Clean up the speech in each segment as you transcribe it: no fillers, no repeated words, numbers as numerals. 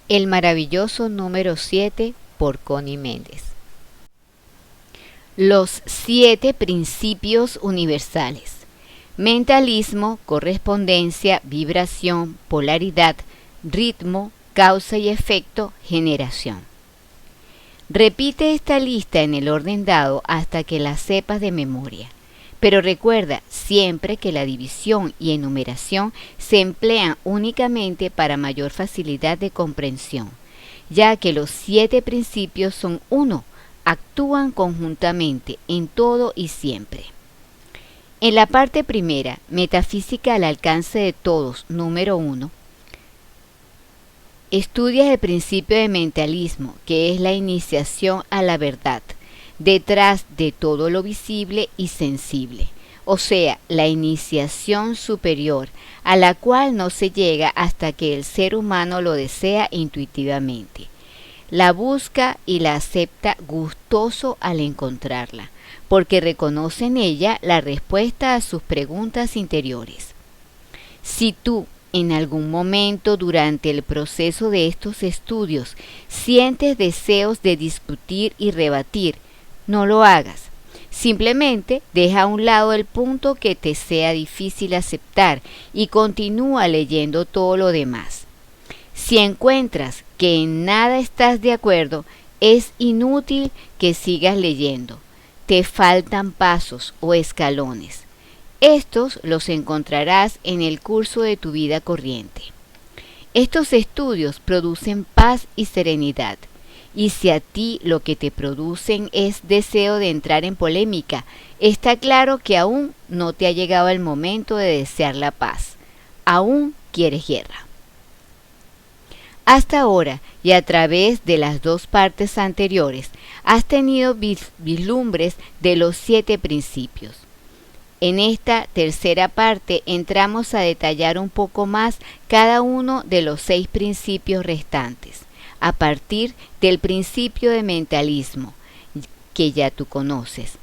El maravilloso número 7 por Connie Méndez. Los 7 principios universales. Mentalismo, correspondencia, vibración, polaridad, ritmo, causa y efecto, generación. Repite esta lista en el orden dado hasta que la sepas de memoria. Pero recuerda siempre que la división y enumeración se emplean únicamente para mayor facilidad de comprensión, ya que los 7 principios son uno, actúan conjuntamente en todo y siempre. En la parte primera, metafísica al alcance de todos, número 1, estudias el principio de mentalismo, que es la iniciación a la verdad, detrás de todo lo visible y sensible, o sea, la iniciación superior, a la cual no se llega hasta que el ser humano lo desea intuitivamente. La busca y la acepta gustoso al encontrarla, porque reconoce en ella la respuesta a sus preguntas interiores. Si tú, en algún momento durante el proceso de estos estudios, sientes deseos de discutir y rebatir, no lo hagas. Simplemente deja a un lado el punto que te sea difícil aceptar y continúa leyendo todo lo demás. Si encuentras que en nada estás de acuerdo, es inútil que sigas leyendo. Te faltan pasos o escalones. Estos los encontrarás en el curso de tu vida corriente. Estos estudios producen paz y serenidad. Y si a ti lo que te producen es deseo de entrar en polémica, está claro que aún no te ha llegado el momento de desear la paz. Aún quieres guerra. Hasta ahora, y a través de las 2 partes anteriores, has tenido vislumbres de los 7 principios. En esta tercera parte entramos a detallar un poco más cada uno de los 6 principios restantes, a partir del principio de mentalismo, que ya tú conoces.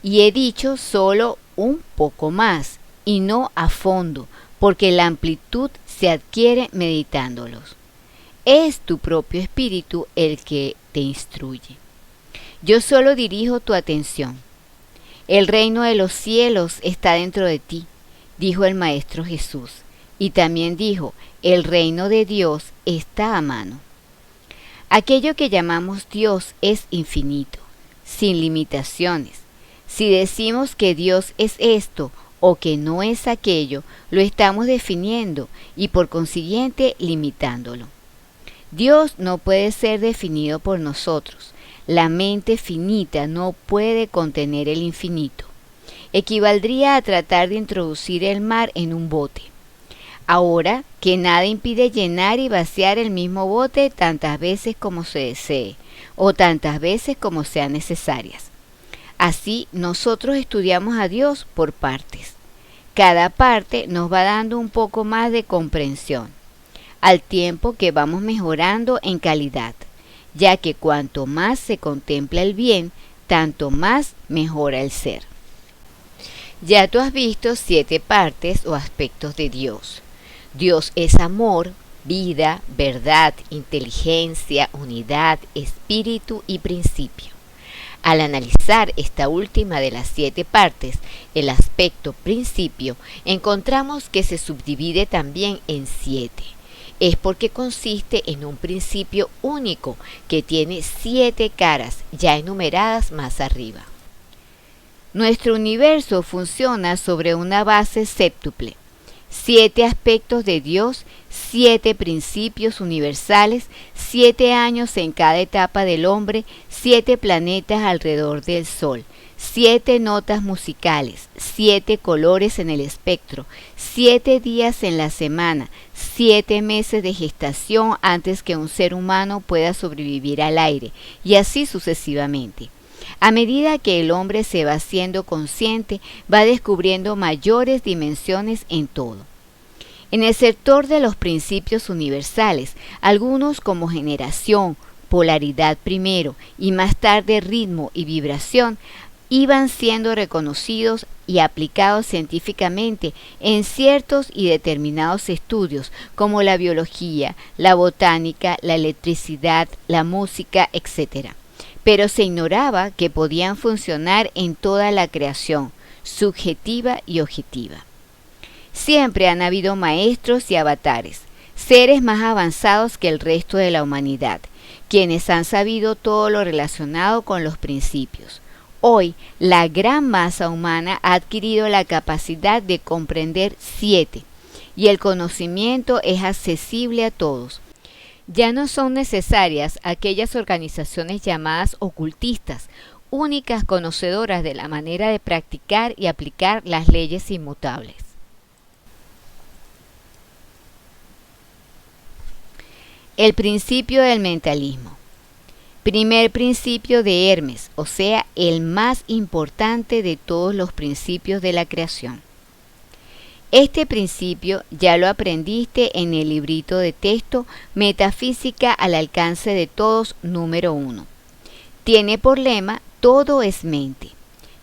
Y he dicho solo un poco más, y no a fondo, porque la amplitud se adquiere meditándolos. Es tu propio espíritu el que te instruye. Yo solo dirijo tu atención. El reino de los cielos está dentro de ti, dijo el Maestro Jesús, y también dijo, el reino de Dios está a mano. Aquello que llamamos Dios es infinito, sin limitaciones. Si decimos que Dios es esto o que no es aquello, lo estamos definiendo y por consiguiente limitándolo. Dios no puede ser definido por nosotros. La mente finita no puede contener el infinito. Equivaldría a tratar de introducir el mar en un bote. Ahora que nada impide llenar y vaciar el mismo bote tantas veces como se desee, o tantas veces como sean necesarias. Así nosotros estudiamos a Dios por partes. Cada parte nos va dando un poco más de comprensión, al tiempo que vamos mejorando en calidad, ya que cuanto más se contempla el bien, tanto más mejora el ser. Ya tú has visto 7 partes o aspectos de Dios. Dios es amor, vida, verdad, inteligencia, unidad, espíritu y principio. Al analizar esta última de las 7 partes, el aspecto principio, encontramos que se subdivide también en 7. Es porque consiste en un principio único que tiene 7 caras ya enumeradas más arriba. Nuestro universo funciona sobre una base séptuple. 7 aspectos de Dios, 7 principios universales, 7 años en cada etapa del hombre, 7 planetas alrededor del Sol, 7 notas musicales, 7 colores en el espectro, 7 días en la semana, 7 meses de gestación antes que un ser humano pueda sobrevivir al aire, y así sucesivamente. A medida que el hombre se va haciendo consciente, va descubriendo mayores dimensiones en todo. En el sector de los principios universales, algunos como generación, polaridad primero y más tarde ritmo y vibración, iban siendo reconocidos y aplicados científicamente en ciertos y determinados estudios como la biología, la botánica, la electricidad, la música, etc. Pero se ignoraba que podían funcionar en toda la creación, subjetiva y objetiva. Siempre han habido maestros y avatares, seres más avanzados que el resto de la humanidad, quienes han sabido todo lo relacionado con los principios. Hoy, la gran masa humana ha adquirido la capacidad de comprender 7, y el conocimiento es accesible a todos. Ya no son necesarias aquellas organizaciones llamadas ocultistas, únicas conocedoras de la manera de practicar y aplicar las leyes inmutables. El principio del mentalismo. Primer principio de Hermes, o sea, el más importante de todos los principios de la creación. Este principio ya lo aprendiste en el librito de texto Metafísica al alcance de todos número 1. Tiene por lema todo es mente.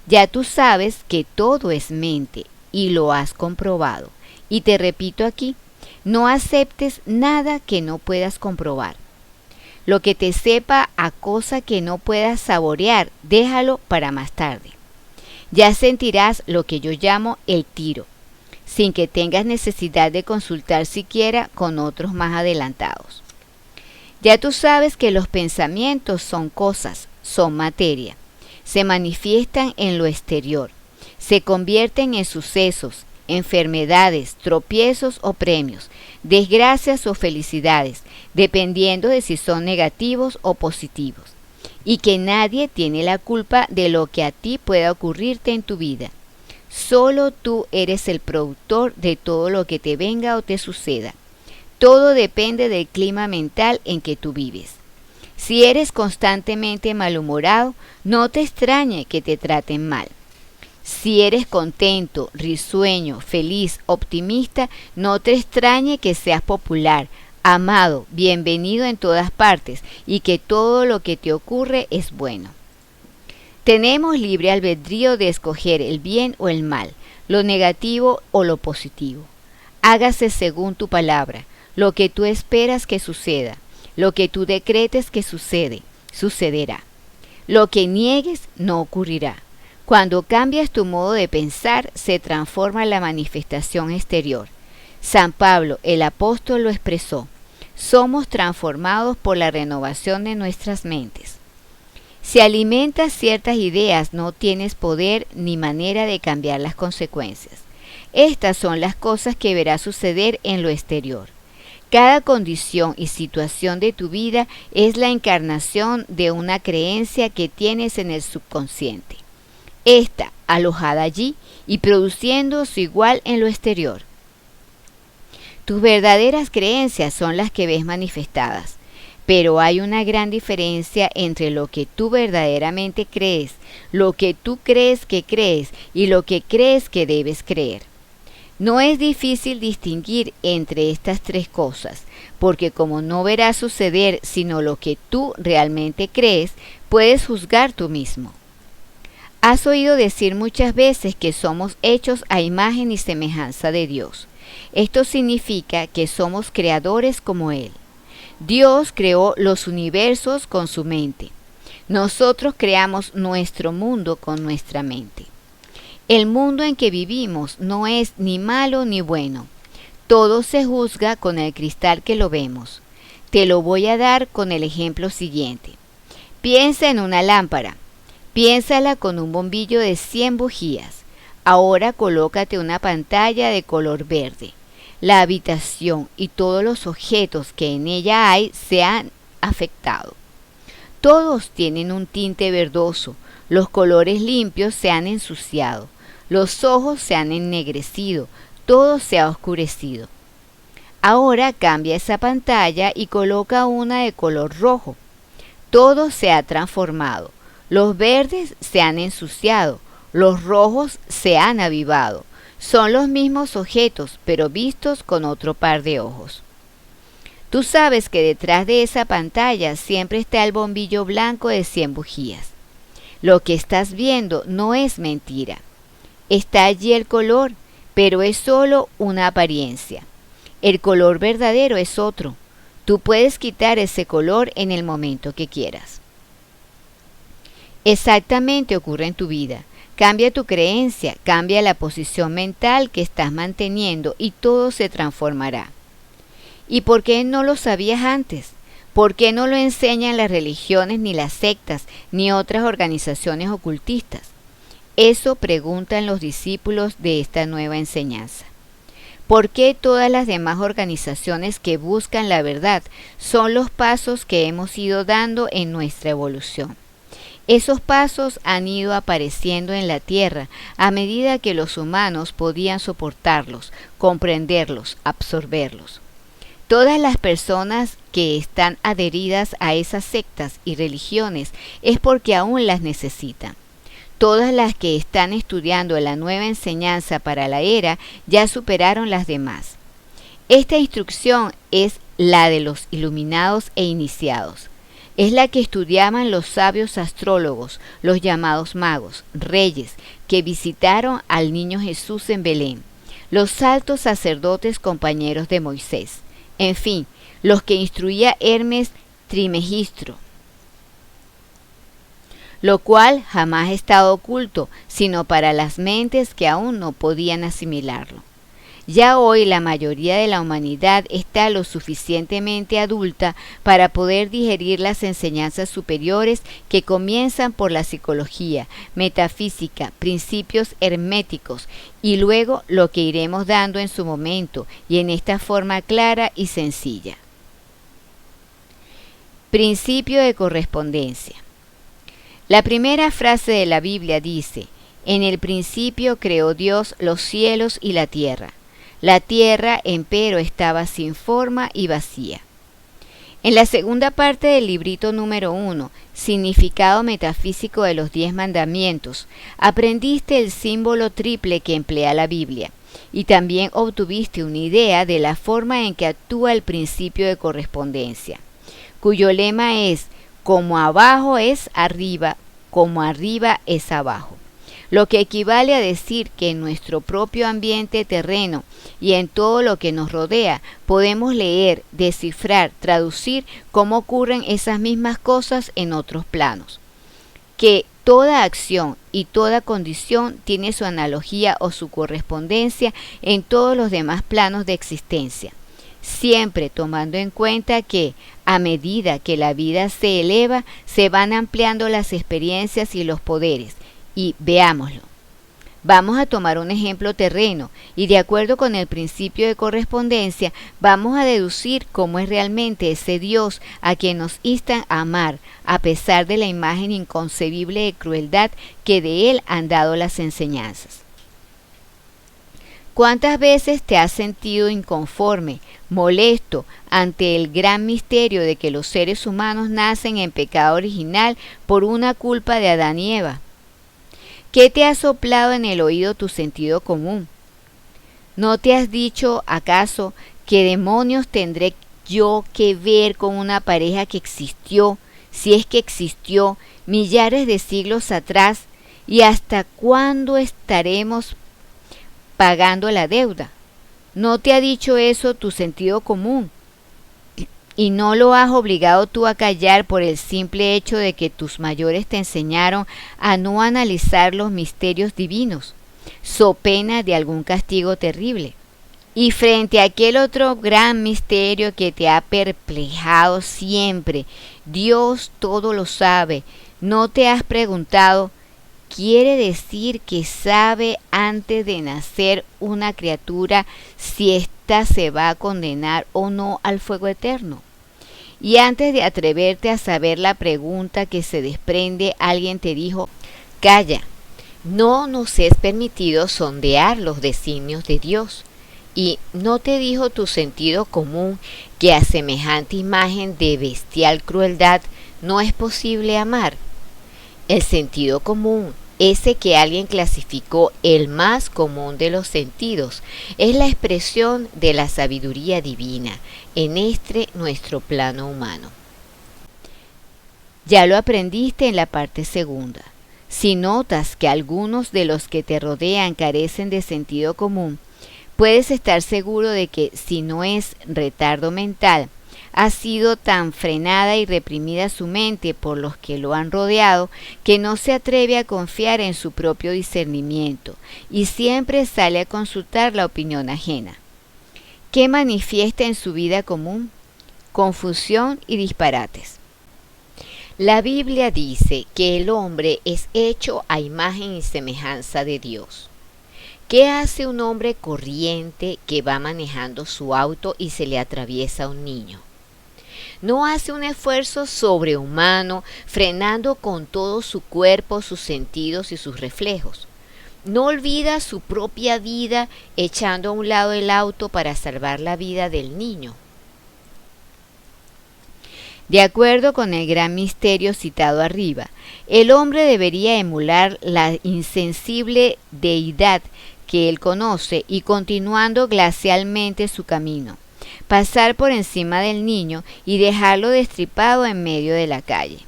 Ya tú sabes que todo es mente y lo has comprobado. Y te repito aquí, no aceptes nada que no puedas comprobar. Lo que te sepa a cosa que no puedas saborear, déjalo para más tarde. Ya sentirás lo que yo llamo el tiro, sin que tengas necesidad de consultar siquiera con otros más adelantados. Ya tú sabes que los pensamientos son cosas, son materia, se manifiestan en lo exterior, se convierten en sucesos, enfermedades, tropiezos o premios, desgracias o felicidades, dependiendo de si son negativos o positivos, y que nadie tiene la culpa de lo que a ti pueda ocurrirte en tu vida. Solo tú eres el productor de todo lo que te venga o te suceda. Todo depende del clima mental en que tú vives. Si eres constantemente malhumorado, no te extrañe que te traten mal. Si eres contento, risueño, feliz, optimista, no te extrañe que seas popular, amado, bienvenido en todas partes y que todo lo que te ocurre es bueno. Tenemos libre albedrío de escoger el bien o el mal, lo negativo o lo positivo. Hágase según tu palabra, lo que tú esperas que suceda, lo que tú decretes que sucede, sucederá. Lo que niegues no ocurrirá. Cuando cambias tu modo de pensar, se transforma la manifestación exterior. San Pablo, el apóstol, lo expresó. Somos transformados por la renovación de nuestras mentes. Si alimentas ciertas ideas, no tienes poder ni manera de cambiar las consecuencias. Estas son las cosas que verás suceder en lo exterior. Cada condición y situación de tu vida es la encarnación de una creencia que tienes en el subconsciente. Esta, alojada allí y produciendo su igual en lo exterior. Tus verdaderas creencias son las que ves manifestadas, pero hay una gran diferencia entre lo que tú verdaderamente crees, lo que tú crees que crees y lo que crees que debes creer. No es difícil distinguir entre estas tres cosas, porque como no verás suceder sino lo que tú realmente crees, puedes juzgar tú mismo. Has oído decir muchas veces que somos hechos a imagen y semejanza de Dios. Esto significa que somos creadores como Él. Dios creó los universos con su mente. Nosotros creamos nuestro mundo con nuestra mente. El mundo en que vivimos no es ni malo ni bueno. Todo se juzga con el cristal que lo vemos. Te lo voy a dar con el ejemplo siguiente. Piensa en una lámpara. Piénsala con un bombillo de 100 bujías. Ahora colócate una pantalla de color verde. La habitación y todos los objetos que en ella hay se han afectado. Todos tienen un tinte verdoso, los colores limpios se han ensuciado, los ojos se han ennegrecido, todo se ha oscurecido. Ahora cambia esa pantalla y coloca una de color rojo. Todo se ha transformado. Los verdes se han ensuciado, los rojos se han avivado. Son los mismos objetos, pero vistos con otro par de ojos. Tú sabes que detrás de esa pantalla siempre está el bombillo blanco de 100 bujías. Lo que estás viendo no es mentira. Está allí el color, pero es solo una apariencia. El color verdadero es otro. Tú puedes quitar ese color en el momento que quieras. Exactamente ocurre en tu vida. Cambia tu creencia, cambia la posición mental que estás manteniendo y todo se transformará. ¿Y por qué no lo sabías antes? ¿Por qué no lo enseñan las religiones, ni las sectas, ni otras organizaciones ocultistas? Eso preguntan los discípulos de esta nueva enseñanza. ¿Por qué todas las demás organizaciones que buscan la verdad son los pasos que hemos ido dando en nuestra evolución? Esos pasos han ido apareciendo en la Tierra a medida que los humanos podían soportarlos, comprenderlos, absorberlos. Todas las personas que están adheridas a esas sectas y religiones es porque aún las necesitan. Todas las que están estudiando la nueva enseñanza para la era ya superaron las demás. Esta instrucción es la de los iluminados e iniciados. Es la que estudiaban los sabios astrólogos, los llamados magos, reyes, que visitaron al niño Jesús en Belén, los altos sacerdotes compañeros de Moisés, en fin, los que instruía Hermes Trismegisto, lo cual jamás ha estado oculto, sino para las mentes que aún no podían asimilarlo. Ya hoy la mayoría de la humanidad está lo suficientemente adulta para poder digerir las enseñanzas superiores que comienzan por la psicología, metafísica, principios herméticos y luego lo que iremos dando en su momento y en esta forma clara y sencilla. Principio de correspondencia. La primera frase de la Biblia dice: en el principio creó Dios los cielos y la tierra. La tierra, empero, estaba sin forma y vacía. En la segunda parte del librito número 1, Significado metafísico de los 10 mandamientos, aprendiste el símbolo triple que emplea la Biblia y también obtuviste una idea de la forma en que actúa el principio de correspondencia, cuyo lema es: como abajo es arriba, como arriba es abajo. Lo que equivale a decir que en nuestro propio ambiente terreno y en todo lo que nos rodea podemos leer, descifrar, traducir cómo ocurren esas mismas cosas en otros planos. Que toda acción y toda condición tiene su analogía o su correspondencia en todos los demás planos de existencia, siempre tomando en cuenta que, a medida que la vida se eleva, se van ampliando las experiencias y los poderes. Y veámoslo. Vamos a tomar un ejemplo terreno y de acuerdo con el principio de correspondencia vamos a deducir cómo es realmente ese Dios a quien nos instan a amar a pesar de la imagen inconcebible de crueldad que de Él han dado las enseñanzas. ¿Cuántas veces te has sentido inconforme, molesto ante el gran misterio de que los seres humanos nacen en pecado original por una culpa de Adán y Eva? ¿Qué te ha soplado en el oído tu sentido común? ¿No te has dicho, acaso, qué demonios tendré yo que ver con una pareja que existió, si es que existió, millares de siglos atrás, y hasta cuándo estaremos pagando la deuda? ¿No te ha dicho eso tu sentido común? ¿Y no lo has obligado tú a callar por el simple hecho de que tus mayores te enseñaron a no analizar los misterios divinos, so pena de algún castigo terrible? Y frente a aquel otro gran misterio que te ha perplejado siempre, Dios todo lo sabe, ¿no te has preguntado, quiere decir que sabe antes de nacer una criatura si ésta se va a condenar o no al fuego eterno? Y antes de atreverte a saber la pregunta que se desprende, alguien te dijo: calla, no nos es permitido sondear los designios de Dios. Y ¿no te dijo tu sentido común que a semejante imagen de bestial crueldad no es posible amar? El sentido común, ese que alguien clasificó el más común de los sentidos, es la expresión de la sabiduría divina en nuestro plano humano. Ya lo aprendiste en la parte segunda. Si notas que algunos de los que te rodean carecen de sentido común, puedes estar seguro de que, si no es retardo mental, ha sido tan frenada y reprimida su mente por los que lo han rodeado que no se atreve a confiar en su propio discernimiento y siempre sale a consultar la opinión ajena. ¿Qué manifiesta en su vida común? Confusión y disparates. La Biblia dice que el hombre es hecho a imagen y semejanza de Dios. ¿Qué hace un hombre corriente que va manejando su auto y se le atraviesa un niño? No hace un esfuerzo sobrehumano, frenando con todo su cuerpo, sus sentidos y sus reflejos. No olvida su propia vida echando a un lado el auto para salvar la vida del niño. De acuerdo con el gran misterio citado arriba, el hombre debería emular la insensible deidad que él conoce y continuando glacialmente su camino, pasar por encima del niño y dejarlo destripado en medio de la calle.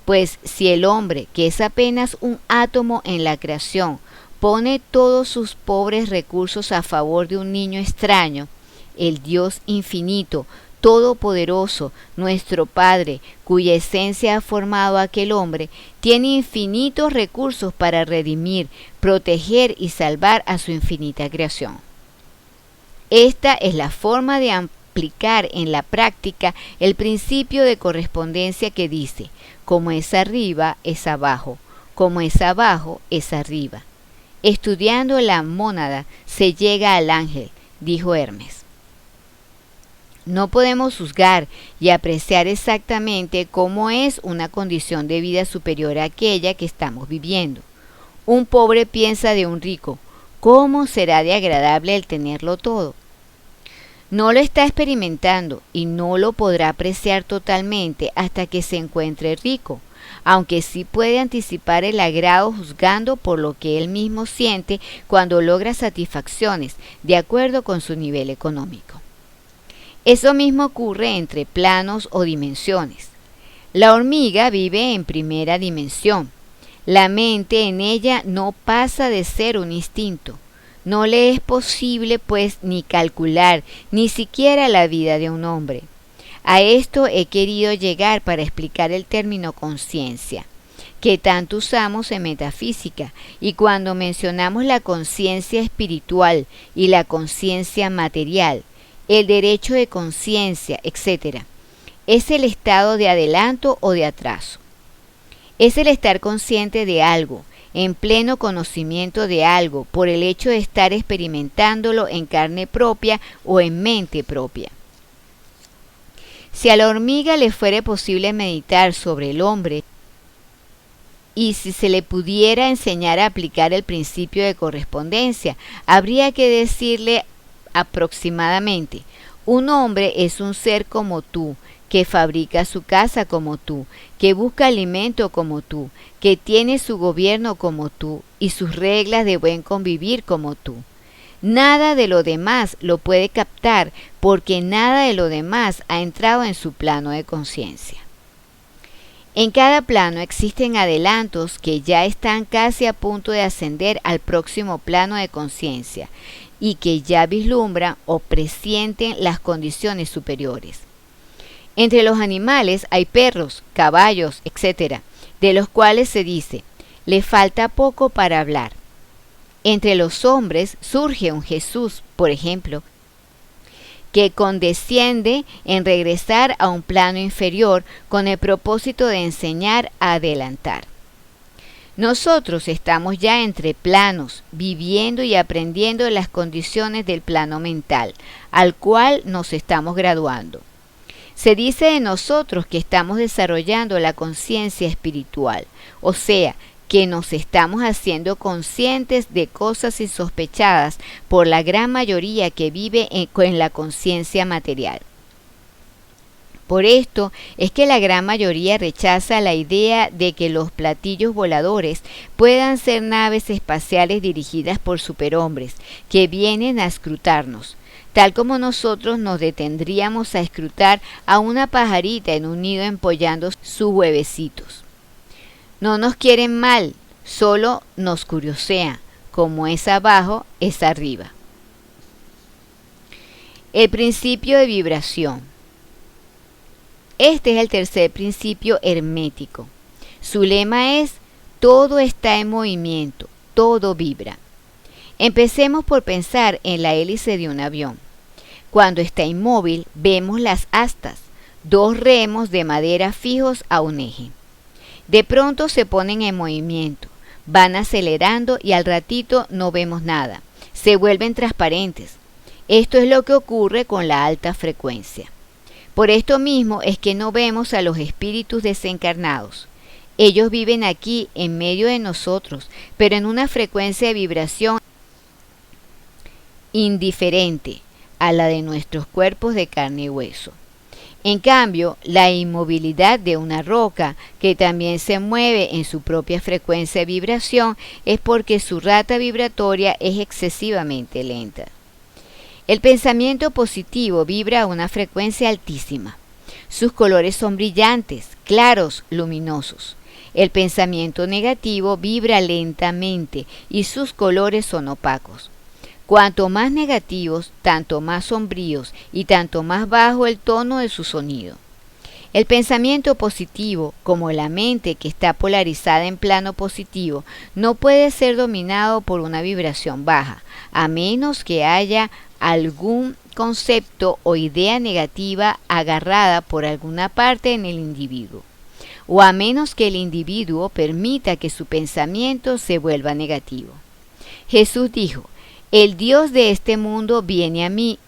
Pues si el hombre, que es apenas un átomo en la creación, pone todos sus pobres recursos a favor de un niño extraño, el Dios infinito, todopoderoso, nuestro Padre, cuya esencia ha formado a aquel hombre, tiene infinitos recursos para redimir, proteger y salvar a su infinita creación. Esta es la forma de aplicar en la práctica el principio de correspondencia que dice: como es arriba, es abajo, como es abajo, es arriba. Estudiando la mónada se llega al ángel, dijo Hermes. No podemos juzgar y apreciar exactamente cómo es una condición de vida superior a aquella que estamos viviendo. Un pobre piensa de un rico: ¿cómo será de agradable el tenerlo todo? No lo está experimentando y no lo podrá apreciar totalmente hasta que se encuentre rico, aunque sí puede anticipar el agrado juzgando por lo que él mismo siente cuando logra satisfacciones de acuerdo con su nivel económico. Eso mismo ocurre entre planos o dimensiones. La hormiga vive en primera dimensión. La mente en ella no pasa de ser un instinto. No le es posible, pues, ni calcular, ni siquiera la vida de un hombre. A esto he querido llegar para explicar el término conciencia, que tanto usamos en metafísica, y cuando mencionamos la conciencia espiritual y la conciencia material, el derecho de conciencia, etc., es el estado de adelanto o de atraso. Es el estar consciente de algo, en pleno conocimiento de algo, por el hecho de estar experimentándolo en carne propia o en mente propia. Si a la hormiga le fuere posible meditar sobre el hombre, y si se le pudiera enseñar a aplicar el principio de correspondencia, habría que decirle aproximadamente: un hombre es un ser como tú, que fabrica su casa como tú, que busca alimento como tú, que tiene su gobierno como tú y sus reglas de buen convivir como tú. Nada de lo demás lo puede captar porque nada de lo demás ha entrado en su plano de conciencia. En cada plano existen adelantos que ya están casi a punto de ascender al próximo plano de conciencia y que ya vislumbran o presienten las condiciones superiores. Entre los animales hay perros, caballos, etc., de los cuales se dice: le falta poco para hablar. Entre los hombres surge un Jesús, por ejemplo, que condesciende en regresar a un plano inferior con el propósito de enseñar a adelantar. Nosotros estamos ya entre planos, viviendo y aprendiendo las condiciones del plano mental, al cual nos estamos graduando. Se dice de nosotros que estamos desarrollando la conciencia espiritual, o sea, que nos estamos haciendo conscientes de cosas insospechadas por la gran mayoría que vive en la conciencia material. Por esto es que la gran mayoría rechaza la idea de que los platillos voladores puedan ser naves espaciales dirigidas por superhombres que vienen a escrutarnos, tal como nosotros nos detendríamos a escrutar a una pajarita en un nido empollando sus huevecitos. No nos quieren mal, solo nos curiosea, como es abajo, es arriba. El principio de vibración. Este es el tercer principio hermético. Su lema es: todo está en movimiento, todo vibra. Empecemos por pensar en la hélice de un avión. Cuando está inmóvil, vemos las astas, dos remos de madera fijos a un eje. De pronto se ponen en movimiento, van acelerando y al ratito no vemos nada, se vuelven transparentes. Esto es lo que ocurre con la alta frecuencia. Por esto mismo es que no vemos a los espíritus desencarnados. Ellos viven aquí en medio de nosotros, pero en una frecuencia de vibración indiferente a la de nuestros cuerpos de carne y hueso. En cambio, la inmovilidad de una roca, que también se mueve en su propia frecuencia de vibración, es porque su rata vibratoria es excesivamente lenta. El pensamiento positivo vibra a una frecuencia altísima. Sus colores son brillantes, claros, luminosos. El pensamiento negativo vibra lentamente y sus colores son opacos. Cuanto más negativos, tanto más sombríos y tanto más bajo el tono de su sonido. El pensamiento positivo, como la mente que está polarizada en plano positivo, no puede ser dominado por una vibración baja, a menos que haya algún concepto o idea negativa agarrada por alguna parte en el individuo, o a menos que el individuo permita que su pensamiento se vuelva negativo. Jesús dijo: el Dios de este mundo viene a mí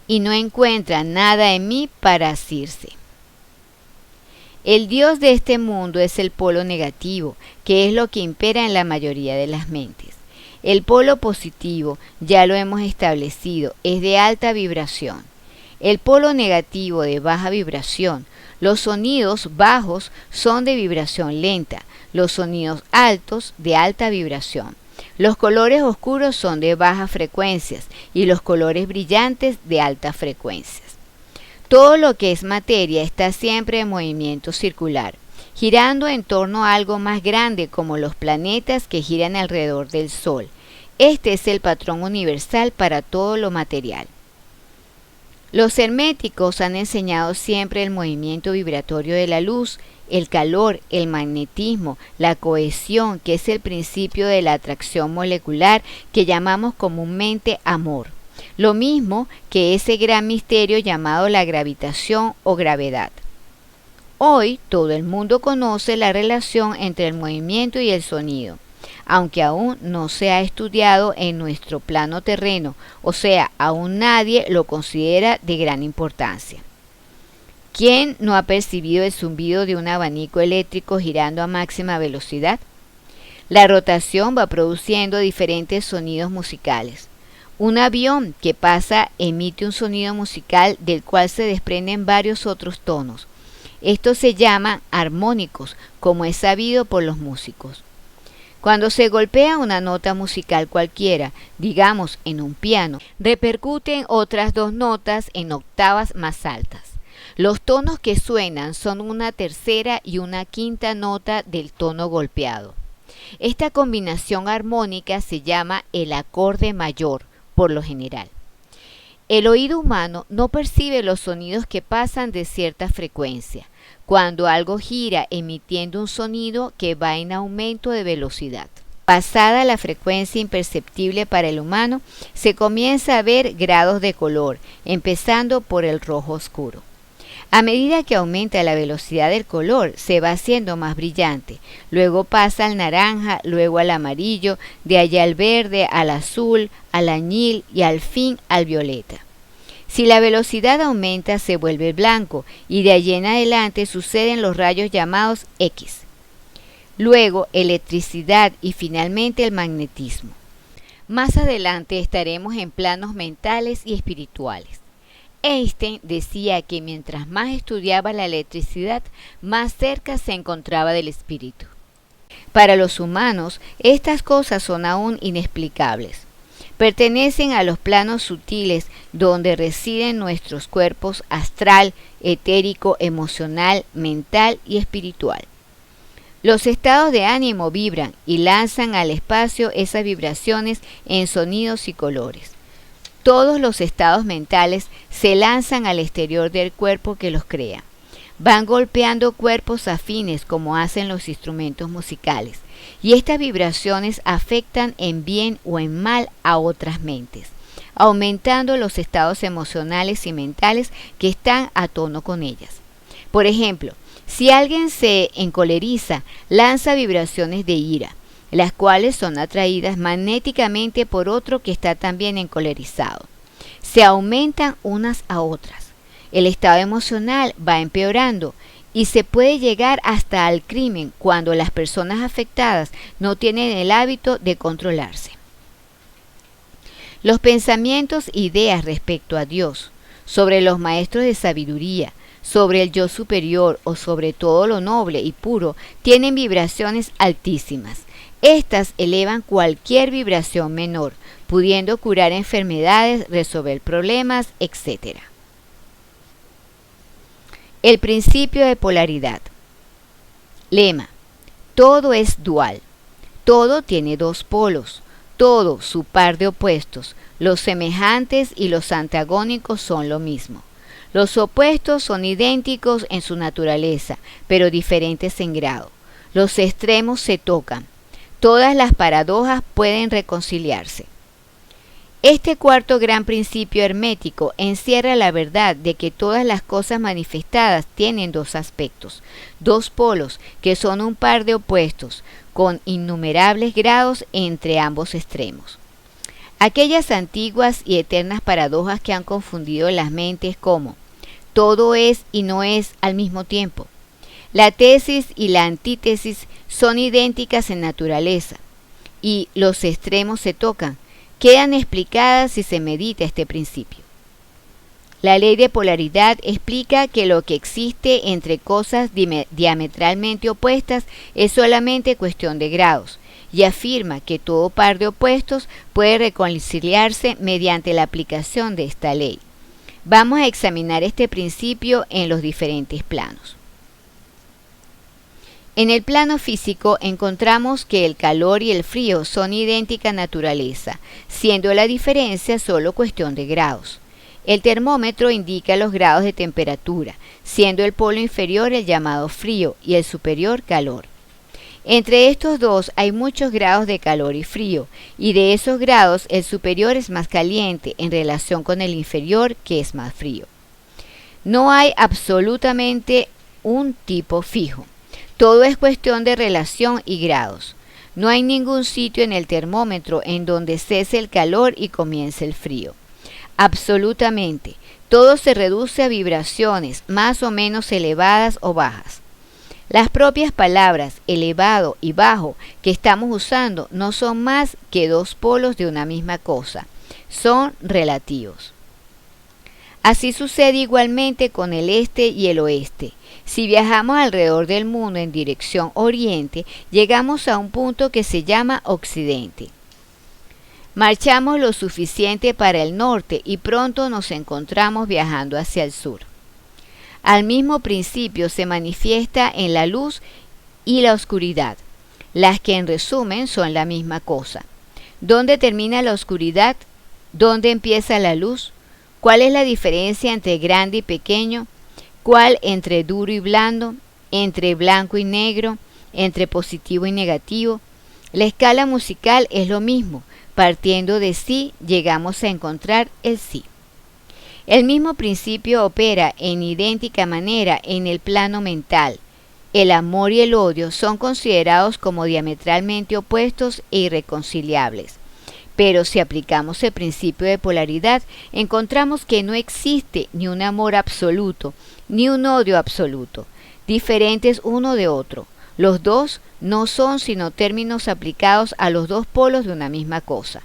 y no encuentra nada en mí para asirse. El Dios de este mundo es el polo negativo, que es lo que impera en la mayoría de las mentes. El polo positivo, ya lo hemos establecido, es de alta vibración. El polo negativo de baja vibración. Los sonidos bajos son de vibración lenta, los sonidos altos de alta vibración. Los colores oscuros son de bajas frecuencias y los colores brillantes de altas frecuencias. Todo lo que es materia está siempre en movimiento circular, girando en torno a algo más grande como los planetas que giran alrededor del Sol. Este es el patrón universal para todo lo material. Los herméticos han enseñado siempre el movimiento vibratorio de la luz, el calor, el magnetismo, la cohesión, que es el principio de la atracción molecular que llamamos comúnmente amor. Lo mismo que ese gran misterio llamado la gravitación o gravedad. Hoy todo el mundo conoce la relación entre el movimiento y el sonido, aunque aún no se ha estudiado en nuestro plano terreno, o sea, aún nadie lo considera de gran importancia. ¿Quién no ha percibido el zumbido de un abanico eléctrico girando a máxima velocidad? La rotación va produciendo diferentes sonidos musicales. Un avión que pasa emite un sonido musical del cual se desprenden varios otros tonos. Estos se llaman armónicos, como es sabido por los músicos. Cuando se golpea una nota musical cualquiera, digamos en un piano, repercuten otras dos notas en octavas más altas. Los tonos que suenan son una tercera y una quinta nota del tono golpeado. Esta combinación armónica se llama el acorde mayor, por lo general. El oído humano no percibe los sonidos que pasan de cierta frecuencia, cuando algo gira emitiendo un sonido que va en aumento de velocidad. Pasada la frecuencia imperceptible para el humano, se comienza a ver grados de color, empezando por el rojo oscuro. A medida que aumenta la velocidad del color, se va haciendo más brillante, luego pasa al naranja, luego al amarillo, de allá al verde, al azul, al añil y al fin al violeta. Si la velocidad aumenta, se vuelve blanco y de allí en adelante suceden los rayos llamados X. Luego, electricidad y finalmente el magnetismo. Más adelante estaremos en planos mentales y espirituales. Einstein decía que mientras más estudiaba la electricidad, más cerca se encontraba del espíritu. Para los humanos, estas cosas son aún inexplicables. Pertenecen a los planos sutiles donde residen nuestros cuerpos astral, etérico, emocional, mental y espiritual. Los estados de ánimo vibran y lanzan al espacio esas vibraciones en sonidos y colores. Todos los estados mentales se lanzan al exterior del cuerpo que los crea. Van golpeando cuerpos afines como hacen los instrumentos musicales, y estas vibraciones afectan en bien o en mal a otras mentes, aumentando los estados emocionales y mentales que están a tono con ellas. Por ejemplo, si alguien se encoleriza, lanza vibraciones de ira, las cuales son atraídas magnéticamente por otro que está también encolerizado. Se aumentan unas a otras. El estado emocional va empeorando y se puede llegar hasta al crimen cuando las personas afectadas no tienen el hábito de controlarse. Los pensamientos e ideas respecto a Dios, sobre los maestros de sabiduría, sobre el yo superior o sobre todo lo noble y puro, tienen vibraciones altísimas. Estas elevan cualquier vibración menor, pudiendo curar enfermedades, resolver problemas, etc. El principio de polaridad. Lema: todo es dual. Todo tiene dos polos. Todo su par de opuestos. Los semejantes y los antagónicos son lo mismo. Los opuestos son idénticos en su naturaleza, pero diferentes en grado. Los extremos se tocan. Todas las paradojas pueden reconciliarse. Este cuarto gran principio hermético encierra la verdad de que todas las cosas manifestadas tienen dos aspectos, dos polos que son un par de opuestos, con innumerables grados entre ambos extremos. Aquellas antiguas y eternas paradojas que han confundido las mentes como todo es y no es al mismo tiempo. La tesis y la antítesis son idénticas en naturaleza, y los extremos se tocan, quedan explicadas si se medita este principio. La ley de polaridad explica que lo que existe entre cosas diametralmente opuestas es solamente cuestión de grados, y afirma que todo par de opuestos puede reconciliarse mediante la aplicación de esta ley. Vamos a examinar este principio en los diferentes planos. En el plano físico encontramos que el calor y el frío son idéntica naturaleza, siendo la diferencia solo cuestión de grados. El termómetro indica los grados de temperatura, siendo el polo inferior el llamado frío y el superior calor. Entre estos dos hay muchos grados de calor y frío, y de esos grados el superior es más caliente en relación con el inferior, que es más frío. No hay absolutamente un tipo fijo. Todo es cuestión de relación y grados. No hay ningún sitio en el termómetro en donde cese el calor y comience el frío. Absolutamente, todo se reduce a vibraciones más o menos elevadas o bajas. Las propias palabras elevado y bajo que estamos usando no son más que dos polos de una misma cosa, son relativos. Así sucede igualmente con el este y el oeste. Si viajamos alrededor del mundo en dirección oriente, llegamos a un punto que se llama occidente. Marchamos lo suficiente para el norte y pronto nos encontramos viajando hacia el sur. Al mismo principio se manifiesta en la luz y la oscuridad, las que en resumen son la misma cosa. ¿Dónde termina la oscuridad? ¿Dónde empieza la luz? ¿Cuál es la diferencia entre grande y pequeño? ¿Cuál entre duro y blando? ¿Entre blanco y negro? ¿Entre positivo y negativo? La escala musical es lo mismo. Partiendo de sí, llegamos a encontrar el sí. El mismo principio opera en idéntica manera en el plano mental. El amor y el odio son considerados como diametralmente opuestos e irreconciliables. Pero si aplicamos el principio de polaridad, encontramos que no existe ni un amor absoluto, ni un odio absoluto, diferentes uno de otro. Los dos no son sino términos aplicados a los dos polos de una misma cosa.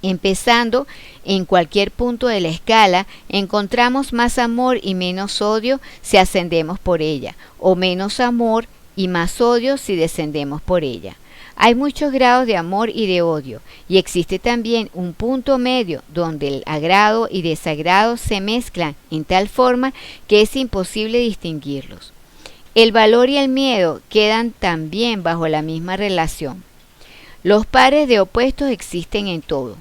Empezando en cualquier punto de la escala, encontramos más amor y menos odio si ascendemos por ella, o menos amor y más odio si descendemos por ella. Hay muchos grados de amor y de odio, y existe también un punto medio donde el agrado y desagrado se mezclan en tal forma que es imposible distinguirlos. El valor y el miedo quedan también bajo la misma relación. Los pares de opuestos existen en todo.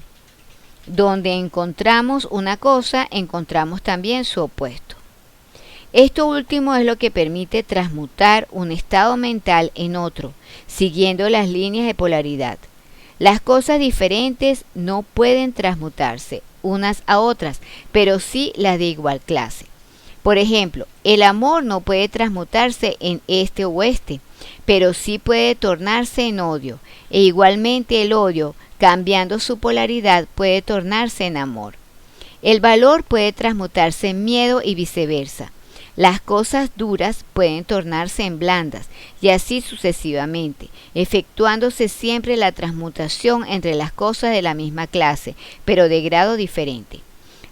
Donde encontramos una cosa, encontramos también su opuesto. Esto último es lo que permite transmutar un estado mental en otro, siguiendo las líneas de polaridad. Las cosas diferentes no pueden transmutarse unas a otras, pero sí las de igual clase. Por ejemplo, el amor no puede transmutarse en este o oeste, pero sí puede tornarse en odio, e igualmente el odio, cambiando su polaridad, puede tornarse en amor. El valor puede transmutarse en miedo y viceversa. Las cosas duras pueden tornarse en blandas, y así sucesivamente, efectuándose siempre la transmutación entre las cosas de la misma clase, pero de grado diferente.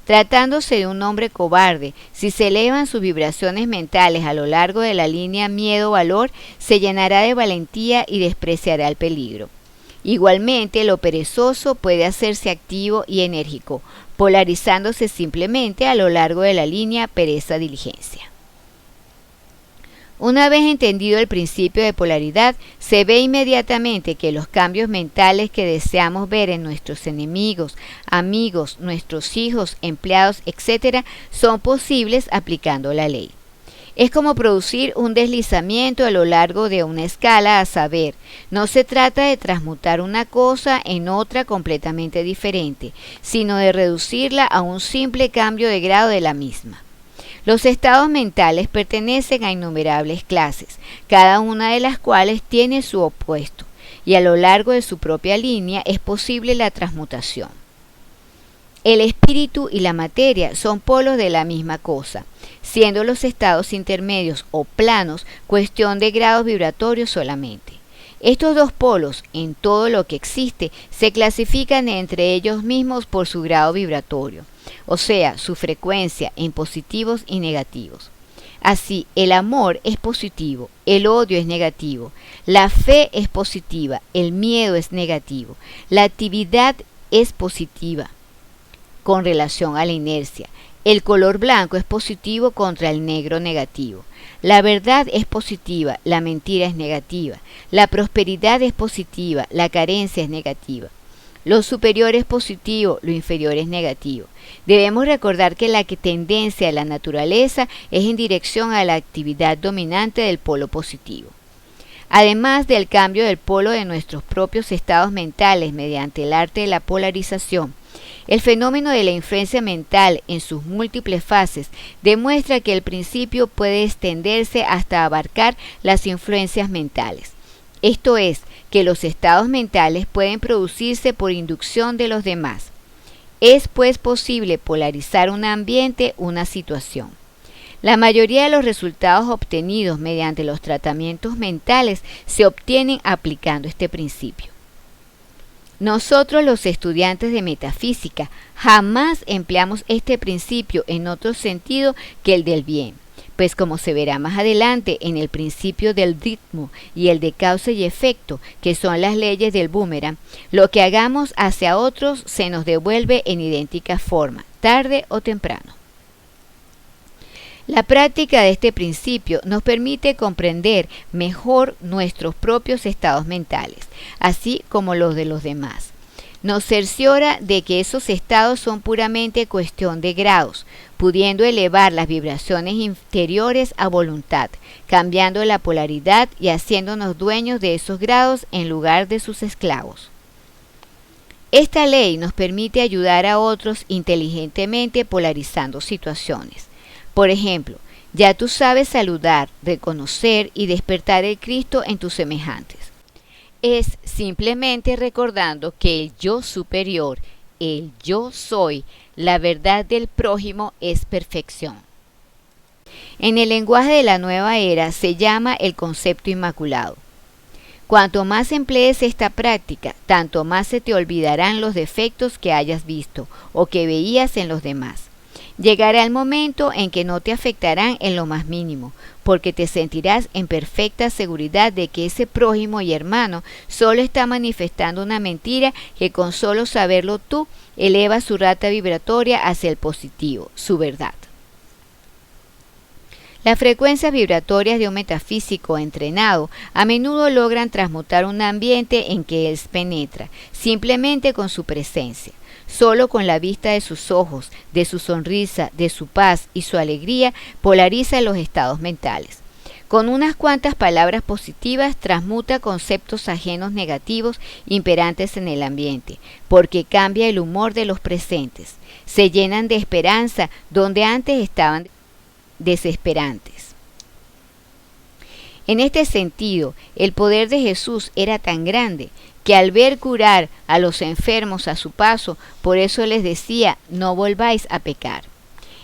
Tratándose de un hombre cobarde, si se elevan sus vibraciones mentales a lo largo de la línea miedo-valor, se llenará de valentía y despreciará el peligro. Igualmente, lo perezoso puede hacerse activo y enérgico, polarizándose simplemente a lo largo de la línea pereza-diligencia. Una vez entendido el principio de polaridad, se ve inmediatamente que los cambios mentales que deseamos ver en nuestros enemigos, amigos, nuestros hijos, empleados, etc., son posibles aplicando la ley. Es como producir un deslizamiento a lo largo de una escala, a saber, no se trata de transmutar una cosa en otra completamente diferente, sino de reducirla a un simple cambio de grado de la misma. Los estados mentales pertenecen a innumerables clases, cada una de las cuales tiene su opuesto, y a lo largo de su propia línea es posible la transmutación. El espíritu y la materia son polos de la misma cosa, siendo los estados intermedios o planos cuestión de grados vibratorios solamente. Estos dos polos, en todo lo que existe, se clasifican entre ellos mismos por su grado vibratorio, o sea, su frecuencia en positivos y negativos. Así, el amor es positivo, el odio es negativo, la fe es positiva, el miedo es negativo, la actividad es positiva con relación a la inercia, el color blanco es positivo contra el negro negativo. La verdad es positiva, la mentira es negativa. La prosperidad es positiva, la carencia es negativa. Lo superior es positivo, lo inferior es negativo. Debemos recordar que la tendencia de la naturaleza es en dirección a la actividad dominante del polo positivo. Además del cambio del polo de nuestros propios estados mentales mediante el arte de la polarización, el fenómeno de la influencia mental en sus múltiples fases demuestra que el principio puede extenderse hasta abarcar las influencias mentales. Esto es, que los estados mentales pueden producirse por inducción de los demás. Es pues posible polarizar un ambiente, una situación. La mayoría de los resultados obtenidos mediante los tratamientos mentales se obtienen aplicando este principio. Nosotros, los estudiantes de metafísica, jamás empleamos este principio en otro sentido que el del bien, pues como se verá más adelante en el principio del ritmo y el de causa y efecto, que son las leyes del boomerang, lo que hagamos hacia otros se nos devuelve en idéntica forma, tarde o temprano. La práctica de este principio nos permite comprender mejor nuestros propios estados mentales, así como los de los demás. Nos cerciora de que esos estados son puramente cuestión de grados, pudiendo elevar las vibraciones interiores a voluntad, cambiando la polaridad y haciéndonos dueños de esos grados en lugar de sus esclavos. Esta ley nos permite ayudar a otros inteligentemente polarizando situaciones. Por ejemplo, ya tú sabes saludar, reconocer y despertar el Cristo en tus semejantes. Es simplemente recordando que el yo superior, el yo soy, la verdad del prójimo es perfección. En el lenguaje de la nueva era se llama el concepto inmaculado. Cuanto más emplees esta práctica, tanto más se te olvidarán los defectos que hayas visto o que veías en los demás. Llegará el momento en que no te afectarán en lo más mínimo, porque te sentirás en perfecta seguridad de que ese prójimo y hermano solo está manifestando una mentira que con solo saberlo tú eleva su rata vibratoria hacia el positivo, su verdad. Las frecuencias vibratorias de un metafísico entrenado a menudo logran transmutar un ambiente en que él penetra, simplemente con su presencia. Solo con la vista de sus ojos, de su sonrisa, de su paz y su alegría, polariza los estados mentales. Con unas cuantas palabras positivas transmuta conceptos ajenos negativos imperantes en el ambiente, porque cambia el humor de los presentes. Se llenan de esperanza donde antes estaban desesperantes. En este sentido, el poder de Jesús era tan grande que al ver curar a los enfermos a su paso, por eso les decía, no volváis a pecar.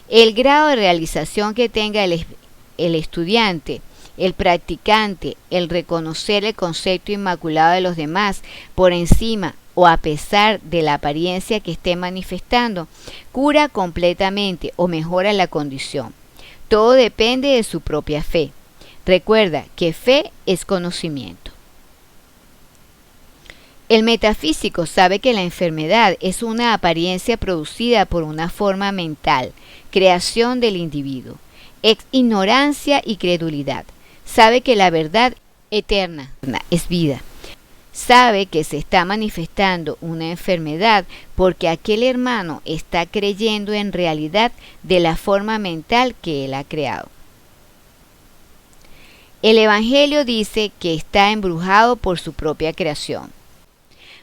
El grado de realización que tenga el estudiante, el practicante, el reconocer el concepto inmaculado de los demás por encima o a pesar de la apariencia que esté manifestando, cura completamente o mejora la condición. Todo depende de su propia fe. Recuerda que fe es conocimiento. El metafísico sabe que la enfermedad es una apariencia producida por una forma mental, creación del individuo. Es ignorancia y credulidad. Sabe que la verdad eterna es vida. Sabe que se está manifestando una enfermedad porque aquel hermano está creyendo en realidad de la forma mental que él ha creado. El Evangelio dice que está embrujado por su propia creación.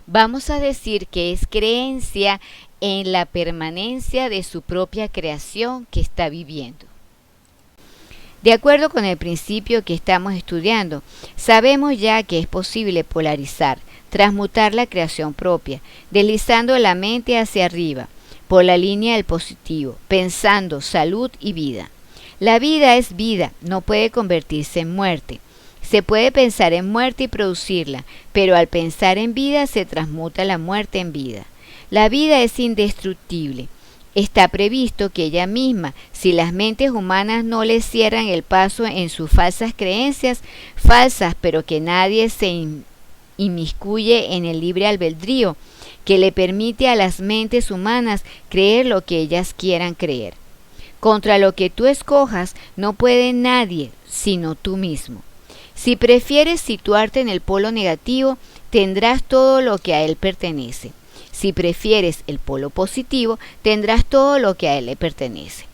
Vamos a decir que es creencia en la permanencia de su propia creación que está viviendo. De acuerdo con el principio que estamos estudiando, sabemos ya que es posible polarizar, transmutar la creación propia, deslizando la mente hacia arriba, por la línea del positivo, pensando salud y vida. La vida es vida, no puede convertirse en muerte. Se puede pensar en muerte y producirla, pero al pensar en vida se transmuta la muerte en vida. La vida es indestructible. Está previsto que ella misma, si las mentes humanas no le cierran el paso en sus falsas creencias, falsas pero que nadie se inmiscuye en el libre albedrío, que le permite a las mentes humanas creer lo que ellas quieran creer. Contra lo que tú escojas no puede nadie, sino tú mismo. Si prefieres situarte en el polo negativo, tendrás todo lo que a él pertenece. Si prefieres el polo positivo, tendrás todo lo que a él le pertenece.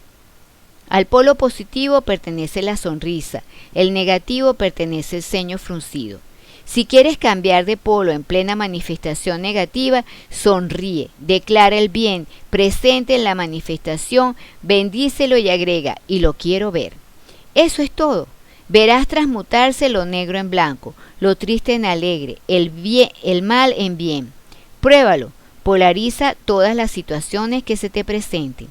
Al polo positivo pertenece la sonrisa, el negativo pertenece el ceño fruncido. Si quieres cambiar de polo en plena manifestación negativa, sonríe, declara el bien, presente en la manifestación, bendícelo y agrega, y lo quiero ver. Eso es todo. Verás transmutarse lo negro en blanco, lo triste en alegre, el mal en bien. Pruébalo, polariza todas las situaciones que se te presenten,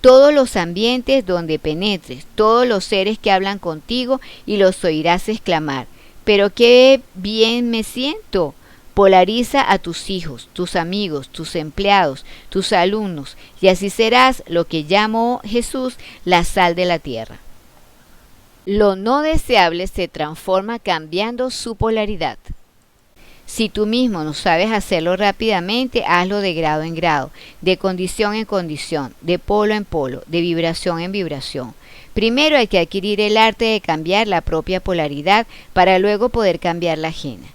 todos los ambientes donde penetres, todos los seres que hablan contigo y los oirás exclamar, pero qué bien me siento. Polariza a tus hijos, tus amigos, tus empleados, tus alumnos, y así serás lo que llamó Jesús la sal de la tierra. Lo no deseable se transforma cambiando su polaridad. Si tú mismo no sabes hacerlo rápidamente, hazlo de grado en grado, de condición en condición, de polo en polo, de vibración en vibración. Primero hay que adquirir el arte de cambiar la propia polaridad para luego poder cambiar la ajena.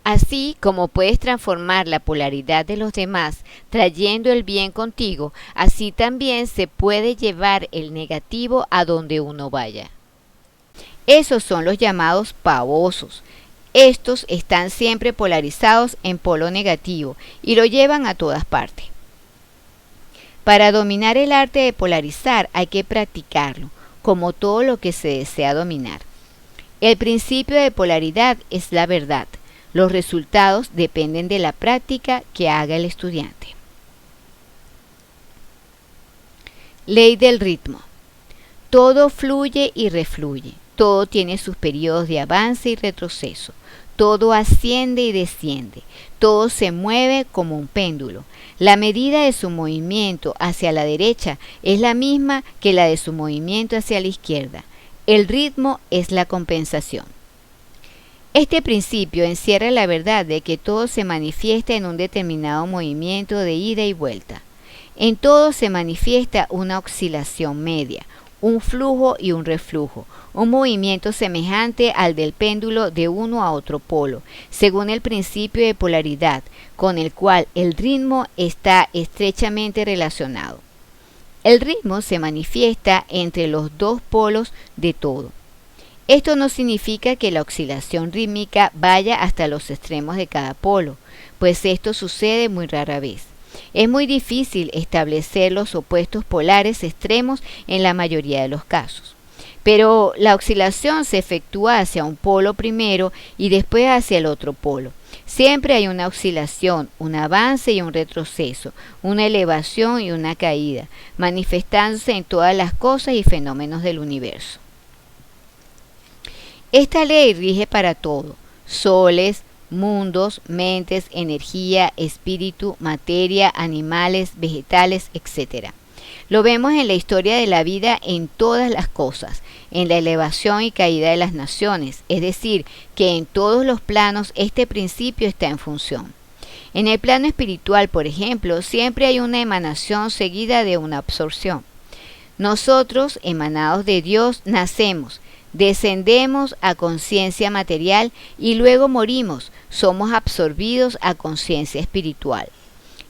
Así como puedes transformar la polaridad de los demás trayendo el bien contigo, así también se puede llevar el negativo a donde uno vaya. Esos son los llamados pavosos. Estos están siempre polarizados en polo negativo y lo llevan a todas partes. Para dominar el arte de polarizar hay que practicarlo, como todo lo que se desea dominar. El principio de polaridad es la verdad. Los resultados dependen de la práctica que haga el estudiante. Ley del ritmo. Todo fluye y refluye. Todo tiene sus periodos de avance y retroceso. Todo asciende y desciende. Todo se mueve como un péndulo. La medida de su movimiento hacia la derecha es la misma que la de su movimiento hacia la izquierda. El ritmo es la compensación. Este principio encierra la verdad de que todo se manifiesta en un determinado movimiento de ida y vuelta. En todo se manifiesta una oscilación media, un flujo y un reflujo, un movimiento semejante al del péndulo de uno a otro polo, según el principio de polaridad, con el cual el ritmo está estrechamente relacionado. El ritmo se manifiesta entre los dos polos de todo. Esto no significa que la oscilación rítmica vaya hasta los extremos de cada polo, pues esto sucede muy rara vez. Es muy difícil establecer los opuestos polares extremos en la mayoría de los casos. Pero la oscilación se efectúa hacia un polo primero y después hacia el otro polo. Siempre hay una oscilación, un avance y un retroceso, una elevación y una caída, manifestándose en todas las cosas y fenómenos del universo. Esta ley rige para todo: soles, mundos, mentes, energía, espíritu, materia, animales, vegetales, etc. Lo vemos en la historia de la vida en todas las cosas, en la elevación y caída de las naciones, es decir, que en todos los planos este principio está en función. En el plano espiritual, por ejemplo, siempre hay una emanación seguida de una absorción. Nosotros, emanados de Dios, nacemos, descendemos a conciencia material y luego morimos, somos absorbidos a conciencia espiritual.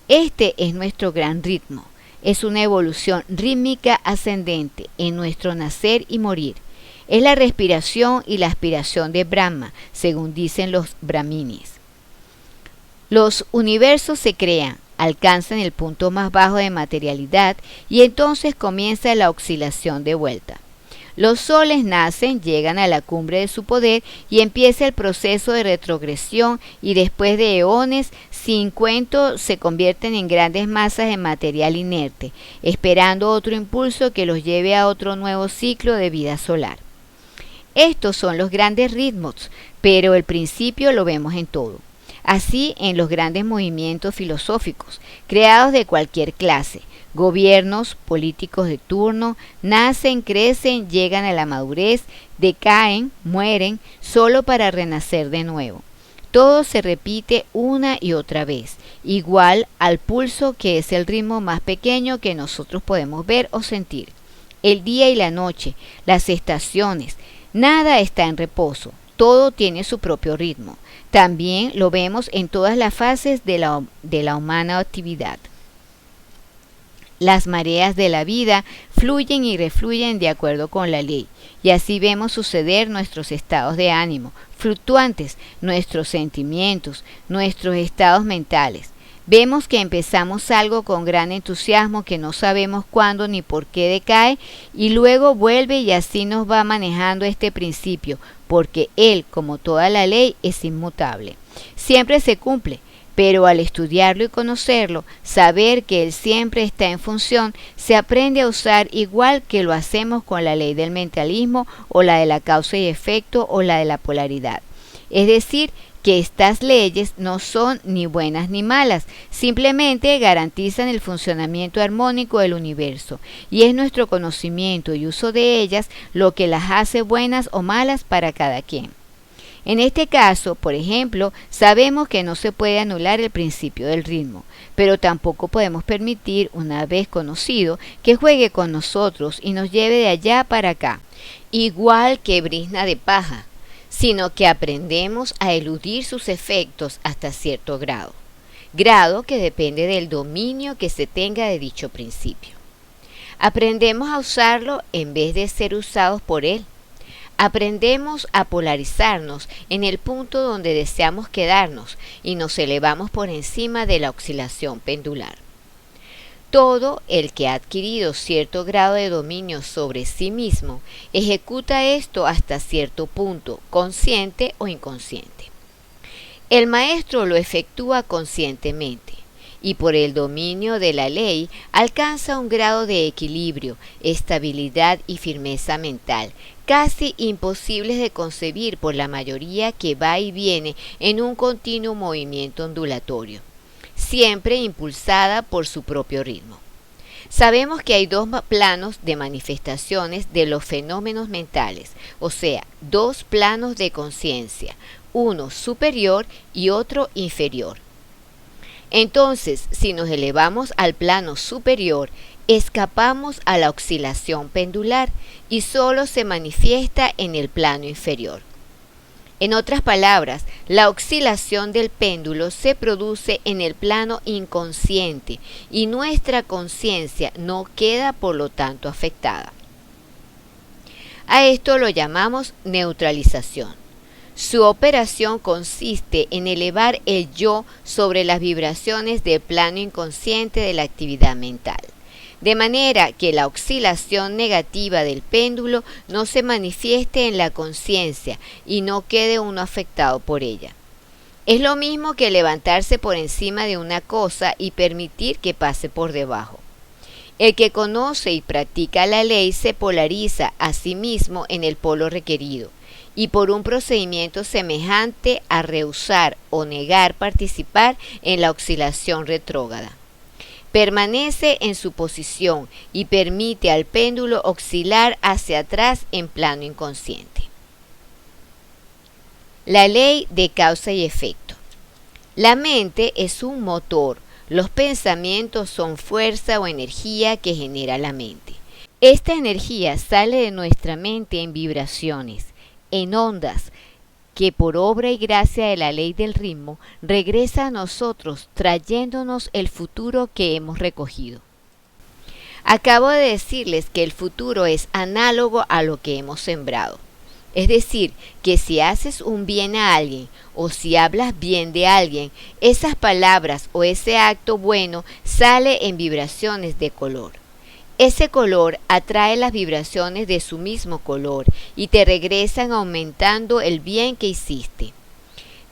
Este es nuestro gran ritmo. Es una evolución rítmica ascendente en nuestro nacer y morir. Es la respiración y la aspiración de Brahma, según dicen los brahminis. Los universos se crean, alcanzan el punto más bajo de materialidad y entonces comienza la oscilación de vuelta. Los soles nacen, llegan a la cumbre de su poder y empieza el proceso de retrogresión y después de eones sin cuento se convierten en grandes masas de material inerte, esperando otro impulso que los lleve a otro nuevo ciclo de vida solar. Estos son los grandes ritmos, pero el principio lo vemos en todo. Así en los grandes movimientos filosóficos, creados de cualquier clase, gobiernos, políticos de turno, nacen, crecen, llegan a la madurez, decaen, mueren, solo para renacer de nuevo. Todo se repite una y otra vez, igual al pulso, que es el ritmo más pequeño que nosotros podemos ver o sentir. El día y la noche, las estaciones, nada está en reposo, todo tiene su propio ritmo. También lo vemos en todas las fases de la humana actividad. Las mareas de la vida fluyen y refluyen de acuerdo con la ley, y así vemos suceder nuestros estados de ánimo, fluctuantes, nuestros sentimientos, nuestros estados mentales. Vemos que empezamos algo con gran entusiasmo que no sabemos cuándo ni por qué decae, y luego vuelve, y así nos va manejando este principio, porque él, como toda la ley, es inmutable. Siempre se cumple. Pero al estudiarlo y conocerlo, saber que él siempre está en función, se aprende a usar igual que lo hacemos con la ley del mentalismo o la de la causa y efecto o la de la polaridad. Es decir, que estas leyes no son ni buenas ni malas, simplemente garantizan el funcionamiento armónico del universo, y es nuestro conocimiento y uso de ellas lo que las hace buenas o malas para cada quien. En este caso, por ejemplo, sabemos que no se puede anular el principio del ritmo, pero tampoco podemos permitir, una vez conocido, que juegue con nosotros y nos lleve de allá para acá, igual que brizna de paja, sino que aprendemos a eludir sus efectos hasta cierto grado que depende del dominio que se tenga de dicho principio. Aprendemos a usarlo en vez de ser usados por él. Aprendemos a polarizarnos en el punto donde deseamos quedarnos y nos elevamos por encima de la oscilación pendular. Todo el que ha adquirido cierto grado de dominio sobre sí mismo ejecuta esto hasta cierto punto, consciente o inconsciente. El maestro lo efectúa conscientemente y por el dominio de la ley alcanza un grado de equilibrio, estabilidad y firmeza mental, casi imposibles de concebir por la mayoría que va y viene en un continuo movimiento ondulatorio, siempre impulsada por su propio ritmo. Sabemos que hay dos planos de manifestaciones de los fenómenos mentales, o sea, dos planos de conciencia, uno superior y otro inferior. Entonces, si nos elevamos al plano superior, escapamos a la oscilación pendular y solo se manifiesta en el plano inferior. En otras palabras, la oscilación del péndulo se produce en el plano inconsciente y nuestra conciencia no queda por lo tanto afectada. A esto lo llamamos neutralización. Su operación consiste en elevar el yo sobre las vibraciones del plano inconsciente de la actividad mental, de manera que la oscilación negativa del péndulo no se manifieste en la conciencia y no quede uno afectado por ella. Es lo mismo que levantarse por encima de una cosa y permitir que pase por debajo. El que conoce y practica la ley se polariza a sí mismo en el polo requerido, y por un procedimiento semejante a rehusar o negar participar en la oscilación retrógrada. Permanece en su posición y permite al péndulo oscilar hacia atrás en plano inconsciente. La ley de causa y efecto. La mente es un motor. Los pensamientos son fuerza o energía que genera la mente. Esta energía sale de nuestra mente en vibraciones, en ondas, que por obra y gracia de la ley del ritmo regresa a nosotros trayéndonos el futuro que hemos recogido. Acabo de decirles que el futuro es análogo a lo que hemos sembrado. Es decir, que si haces un bien a alguien o si hablas bien de alguien, esas palabras o ese acto bueno sale en vibraciones de color. Ese color atrae las vibraciones de su mismo color y te regresan aumentando el bien que hiciste.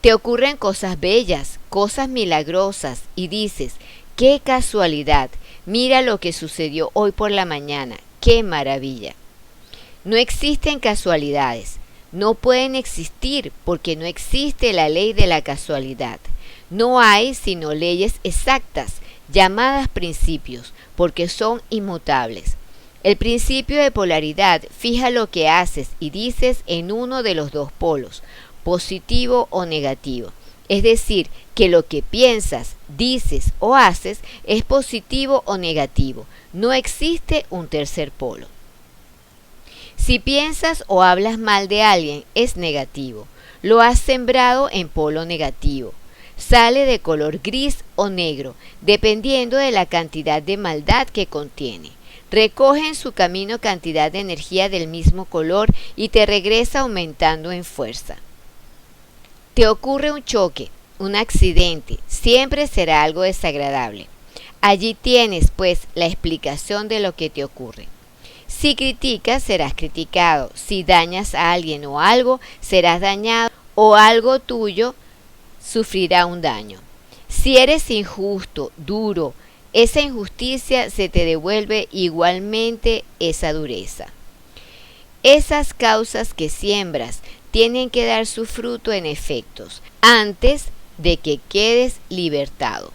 Te ocurren cosas bellas, cosas milagrosas y dices, ¡qué casualidad! Mira lo que sucedió hoy por la mañana, ¡qué maravilla! No existen casualidades, no pueden existir porque no existe la ley de la casualidad. No hay sino leyes exactas, llamadas principios, porque son inmutables. El principio de polaridad fija lo que haces y dices en uno de los dos polos, positivo o negativo. Es decir, que lo que piensas, dices o haces es positivo o negativo. No existe un tercer polo. Si piensas o hablas mal de alguien, es negativo. Lo has sembrado en polo negativo. Sale de color gris o negro, dependiendo de la cantidad de maldad que contiene. Recoge en su camino cantidad de energía del mismo color y te regresa aumentando en fuerza. Te ocurre un choque, un accidente, siempre será algo desagradable. Allí tienes, pues, la explicación de lo que te ocurre. Si criticas, serás criticado. Si dañas a alguien o algo, serás dañado o algo tuyo sufrirá un daño. Si eres injusto, duro, esa injusticia se te devuelve igualmente esa dureza. Esas causas que siembras tienen que dar su fruto en efectos, antes de que quedes libertado.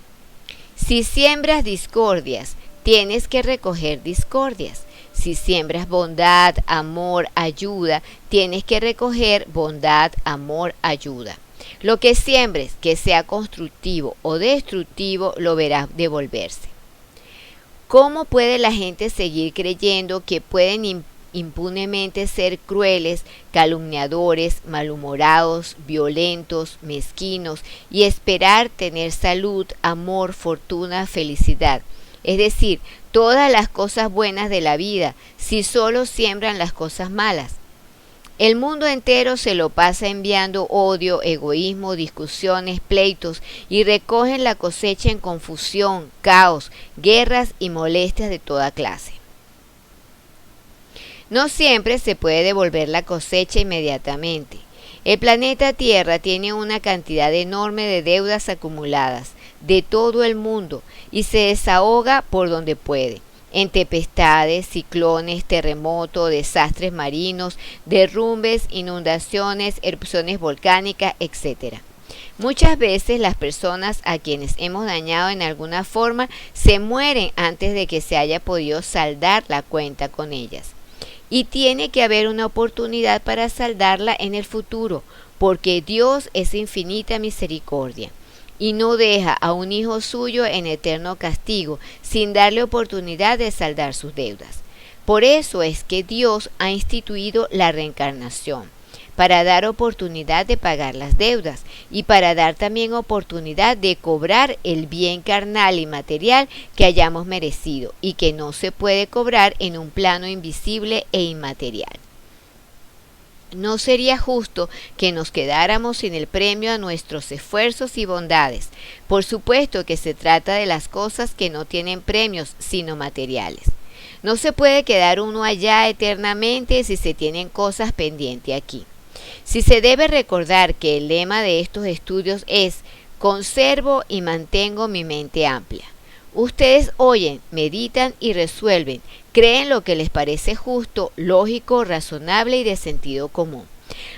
Si siembras discordias, tienes que recoger discordias. Si siembras bondad, amor, ayuda, tienes que recoger bondad, amor, ayuda. Lo que siembres, que sea constructivo o destructivo, lo verás devolverse. ¿Cómo puede la gente seguir creyendo que pueden impunemente ser crueles, calumniadores, malhumorados, violentos, mezquinos y esperar tener salud, amor, fortuna, felicidad? Es decir, todas las cosas buenas de la vida, si solo siembran las cosas malas. El mundo entero se lo pasa enviando odio, egoísmo, discusiones, pleitos y recogen la cosecha en confusión, caos, guerras y molestias de toda clase. No siempre se puede devolver la cosecha inmediatamente. El planeta Tierra tiene una cantidad enorme de deudas acumuladas de todo el mundo y se desahoga por donde puede, en tempestades, ciclones, terremotos, desastres marinos, derrumbes, inundaciones, erupciones volcánicas, etc. Muchas veces las personas a quienes hemos dañado en alguna forma se mueren antes de que se haya podido saldar la cuenta con ellas. Y tiene que haber una oportunidad para saldarla en el futuro, porque Dios es infinita misericordia y no deja a un hijo suyo en eterno castigo sin darle oportunidad de saldar sus deudas. Por eso es que Dios ha instituido la reencarnación, para dar oportunidad de pagar las deudas y para dar también oportunidad de cobrar el bien carnal y material que hayamos merecido y que no se puede cobrar en un plano invisible e inmaterial. No sería justo que nos quedáramos sin el premio a nuestros esfuerzos y bondades. Por supuesto que se trata de las cosas que no tienen premios, sino materiales. No se puede quedar uno allá eternamente si se tienen cosas pendientes aquí. Si se debe recordar que el lema de estos estudios es conservo y mantengo mi mente amplia. Ustedes oyen, meditan y resuelven, creen lo que les parece justo, lógico, razonable y de sentido común.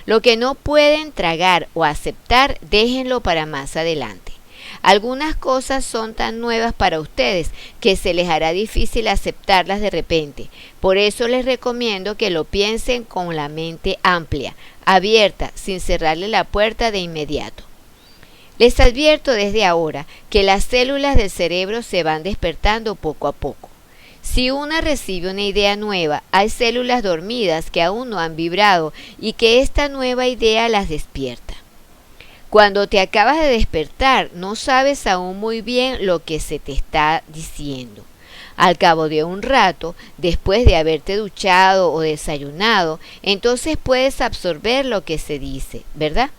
Lo que no pueden tragar o aceptar, déjenlo para más adelante. Algunas cosas son tan nuevas para ustedes que se les hará difícil aceptarlas de repente. Por eso les recomiendo que lo piensen con la mente amplia, abierta, sin cerrarle la puerta de inmediato. Les advierto desde ahora que las células del cerebro se van despertando poco a poco. Si una recibe una idea nueva, hay células dormidas que aún no han vibrado y que esta nueva idea las despierta. Cuando te acabas de despertar, no sabes aún muy bien lo que se te está diciendo. Al cabo de un rato, después de haberte duchado o desayunado, entonces puedes absorber lo que se dice, ¿verdad?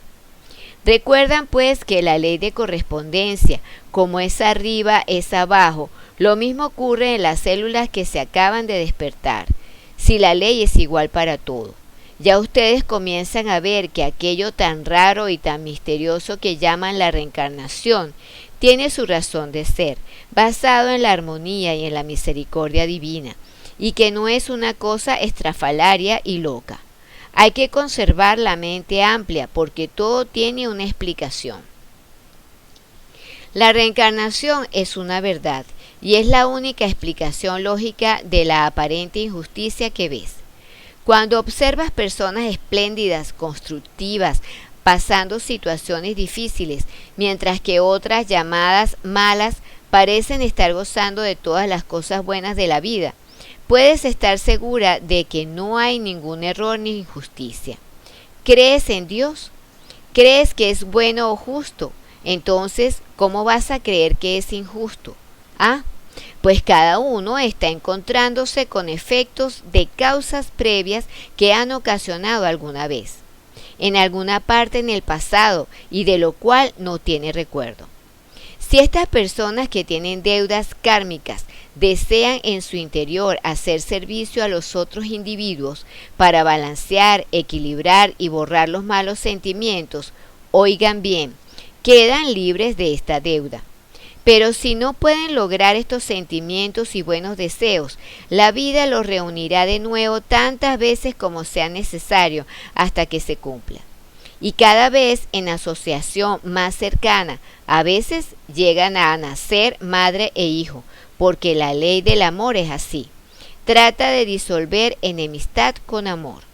Recuerdan pues que la ley de correspondencia, como es arriba, es abajo. Lo mismo ocurre en las células que se acaban de despertar, si la ley es igual para todo. Ya ustedes comienzan a ver que aquello tan raro y tan misterioso que llaman la reencarnación tiene su razón de ser, basado en la armonía y en la misericordia divina, y que no es una cosa estrafalaria y loca. Hay que conservar la mente amplia porque todo tiene una explicación. La reencarnación es una verdad y es la única explicación lógica de la aparente injusticia que ves. Cuando observas personas espléndidas, constructivas, pasando situaciones difíciles, mientras que otras llamadas malas parecen estar gozando de todas las cosas buenas de la vida, puedes estar segura de que no hay ningún error ni injusticia. ¿Crees en Dios? ¿Crees que es bueno o justo? Entonces, ¿cómo vas a creer que es injusto? Pues cada uno está encontrándose con efectos de causas previas que han ocasionado alguna vez, en alguna parte en el pasado y de lo cual no tiene recuerdo. Si estas personas que tienen deudas kármicas desean en su interior hacer servicio a los otros individuos para balancear, equilibrar y borrar los malos sentimientos, oigan bien, quedan libres de esta deuda. Pero si no pueden lograr estos sentimientos y buenos deseos, la vida los reunirá de nuevo tantas veces como sea necesario hasta que se cumpla. Y cada vez en asociación más cercana, a veces llegan a nacer madre e hijo, porque la ley del amor es así. Trata de disolver enemistad con amor.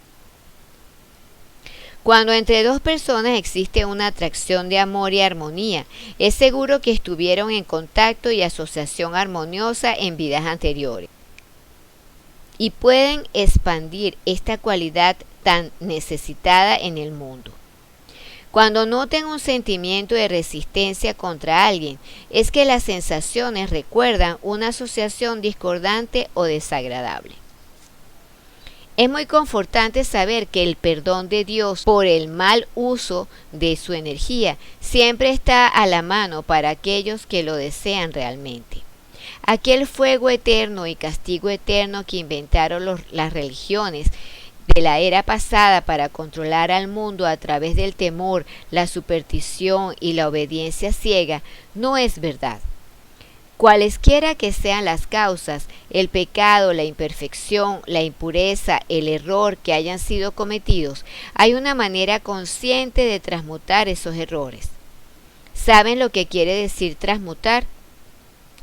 Cuando entre dos personas existe una atracción de amor y armonía, es seguro que estuvieron en contacto y asociación armoniosa en vidas anteriores. Y pueden expandir esta cualidad tan necesitada en el mundo. Cuando noten un sentimiento de resistencia contra alguien, es que las sensaciones recuerdan una asociación discordante o desagradable. Es muy confortante saber que el perdón de Dios por el mal uso de su energía siempre está a la mano para aquellos que lo desean realmente. Aquel fuego eterno y castigo eterno que inventaron las religiones de la era pasada para controlar al mundo a través del temor, la superstición y la obediencia ciega no es verdad. Cualesquiera que sean las causas, el pecado, la imperfección, la impureza, el error que hayan sido cometidos, hay una manera consciente de transmutar esos errores. ¿Saben lo que quiere decir transmutar?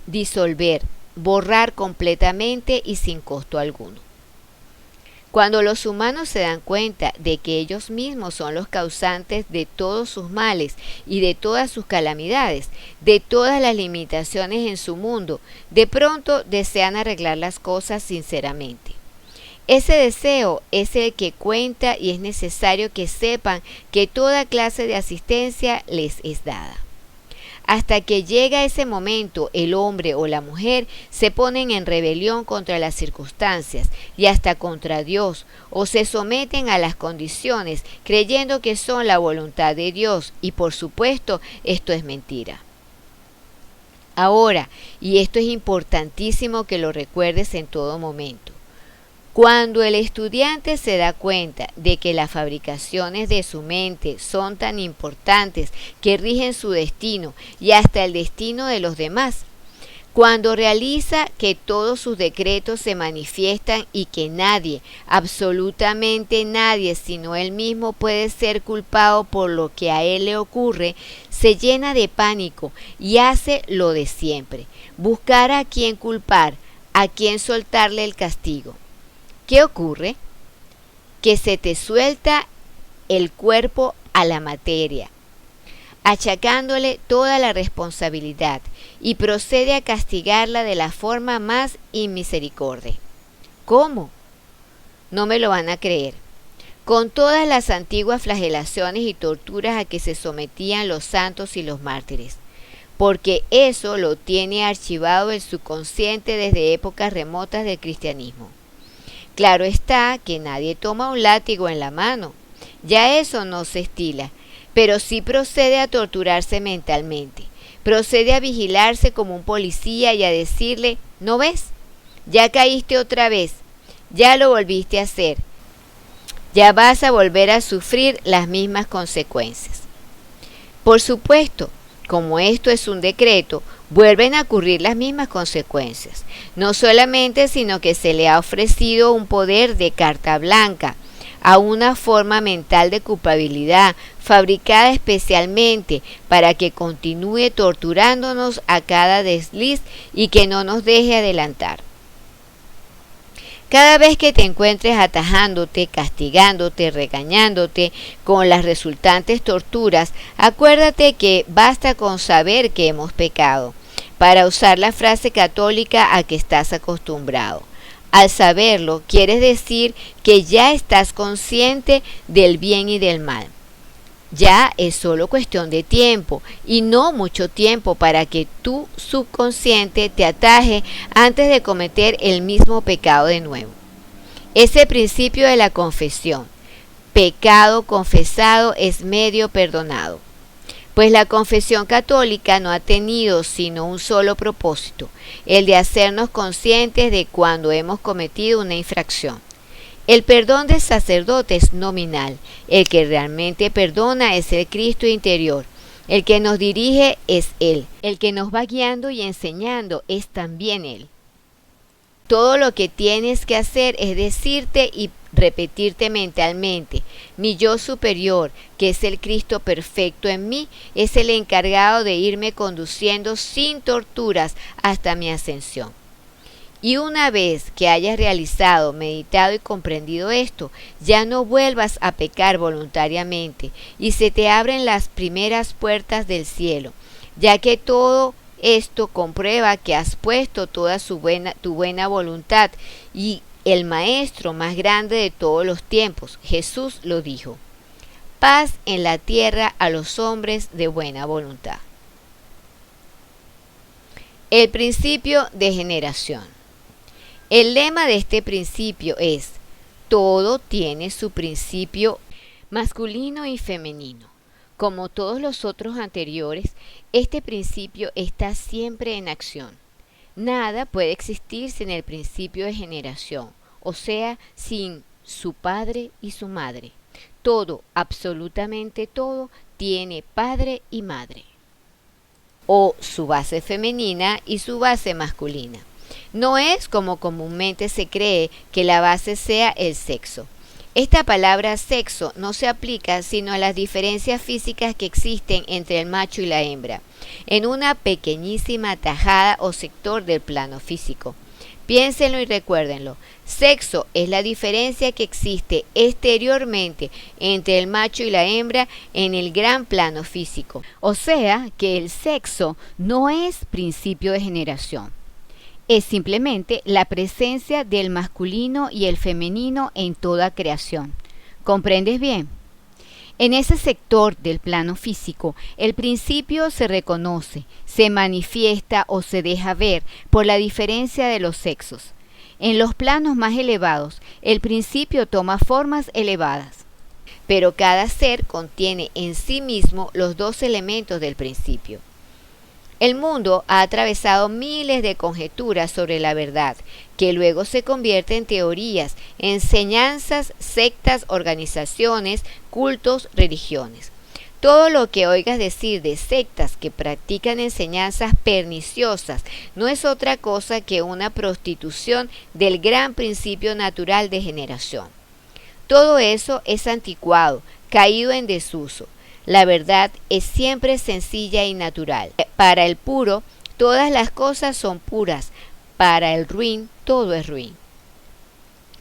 Disolver, borrar completamente y sin costo alguno. Cuando los humanos se dan cuenta de que ellos mismos son los causantes de todos sus males y de todas sus calamidades, de todas las limitaciones en su mundo, de pronto desean arreglar las cosas sinceramente. Ese deseo es el que cuenta y es necesario que sepan que toda clase de asistencia les es dada. Hasta que llega ese momento, el hombre o la mujer se ponen en rebelión contra las circunstancias y hasta contra Dios, o se someten a las condiciones creyendo que son la voluntad de Dios, y por supuesto esto es mentira. Ahora, y esto es importantísimo que lo recuerdes en todo momento, cuando el estudiante se da cuenta de que las fabricaciones de su mente son tan importantes que rigen su destino y hasta el destino de los demás, cuando realiza que todos sus decretos se manifiestan y que nadie, absolutamente nadie, sino él mismo puede ser culpado por lo que a él le ocurre, se llena de pánico y hace lo de siempre, buscar a quién culpar, a quién soltarle el castigo. ¿Qué ocurre? Que se te suelta el cuerpo a la materia, achacándole toda la responsabilidad, y procede a castigarla de la forma más inmisericordia. ¿Cómo? No me lo van a creer. Con todas las antiguas flagelaciones y torturas a que se sometían los santos y los mártires, porque eso lo tiene archivado el subconsciente desde épocas remotas del cristianismo. Claro está que nadie toma un látigo en la mano, ya eso no se estila, pero sí procede a torturarse mentalmente, procede a vigilarse como un policía y a decirle, ¿no ves? Ya caíste otra vez, ya lo volviste a hacer, ya vas a volver a sufrir las mismas consecuencias. Por supuesto, como esto es un decreto, vuelven a ocurrir las mismas consecuencias. No solamente, sino que se le ha ofrecido un poder de carta blanca a una forma mental de culpabilidad fabricada especialmente para que continúe torturándonos a cada desliz y que no nos deje adelantar. Cada vez que te encuentres atajándote, castigándote, regañándote con las resultantes torturas, acuérdate que basta con saber que hemos pecado, para usar la frase católica a que estás acostumbrado. Al saberlo, quieres decir que ya estás consciente del bien y del mal. Ya es solo cuestión de tiempo, y no mucho tiempo, para que tu subconsciente te ataje antes de cometer el mismo pecado de nuevo. Ese principio de la confesión, pecado confesado es medio perdonado. Pues la confesión católica no ha tenido sino un solo propósito, el de hacernos conscientes de cuando hemos cometido una infracción. El perdón del sacerdote es nominal, el que realmente perdona es el Cristo interior, el que nos dirige es Él, el que nos va guiando y enseñando es también Él. Todo lo que tienes que hacer es decirte y repetirte mentalmente, mi yo superior, que es el Cristo perfecto en mí, es el encargado de irme conduciendo sin torturas hasta mi ascensión. Y una vez que hayas realizado, meditado y comprendido esto, ya no vuelvas a pecar voluntariamente y se te abren las primeras puertas del cielo, ya que todo esto comprueba que has puesto toda tu buena voluntad, y el Maestro más grande de todos los tiempos, Jesús, lo dijo: paz en la tierra a los hombres de buena voluntad. El principio de generación. El lema de este principio es: todo tiene su principio masculino y femenino. Como todos los otros anteriores, este principio está siempre en acción. Nada puede existir sin el principio de generación, o sea, sin su padre y su madre. Todo, absolutamente todo, tiene padre y madre, o su base femenina y su base masculina. No es como comúnmente se cree que la base sea el sexo. Esta palabra sexo no se aplica sino a las diferencias físicas que existen entre el macho y la hembra, en una pequeñísima tajada o sector del plano físico. Piénsenlo y recuérdenlo. Sexo es la diferencia que existe exteriormente entre el macho y la hembra en el gran plano físico. O sea que el sexo no es principio de generación. Es simplemente la presencia del masculino y el femenino en toda creación. ¿Comprendes bien? En ese sector del plano físico, el principio se reconoce, se manifiesta o se deja ver por la diferencia de los sexos. En los planos más elevados, el principio toma formas elevadas, pero cada ser contiene en sí mismo los dos elementos del principio. El mundo ha atravesado miles de conjeturas sobre la verdad, que luego se convierte en teorías, enseñanzas, sectas, organizaciones, cultos, religiones. Todo lo que oigas decir de sectas que practican enseñanzas perniciosas no es otra cosa que una prostitución del gran principio natural de generación. Todo eso es anticuado, caído en desuso. La verdad es siempre sencilla y natural. Para el puro, todas las cosas son puras. Para el ruin, todo es ruin.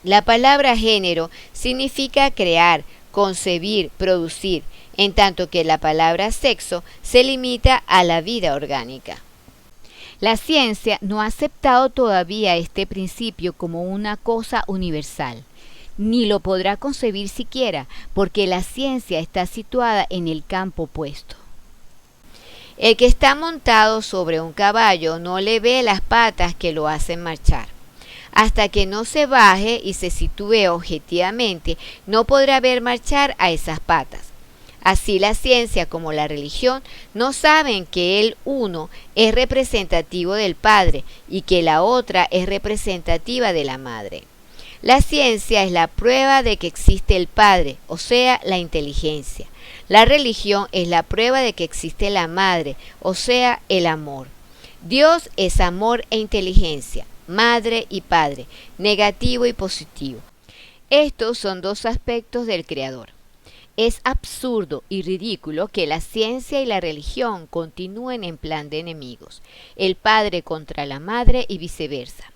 La palabra género significa crear, concebir, producir, en tanto que la palabra sexo se limita a la vida orgánica. La ciencia no ha aceptado todavía este principio como una cosa universal, ni lo podrá concebir siquiera, porque la ciencia está situada en el campo opuesto. El que está montado sobre un caballo no le ve las patas que lo hacen marchar. Hasta que no se baje y se sitúe objetivamente, no podrá ver marchar a esas patas. Así la ciencia como la religión no saben que el uno es representativo del Padre y que la otra es representativa de la Madre. La ciencia es la prueba de que existe el Padre, o sea, la inteligencia. La religión es la prueba de que existe la Madre, o sea, el amor. Dios es amor e inteligencia, Madre y Padre, negativo y positivo. Estos son dos aspectos del Creador. Es absurdo y ridículo que la ciencia y la religión continúen en plan de enemigos, el padre contra la madre y viceversa.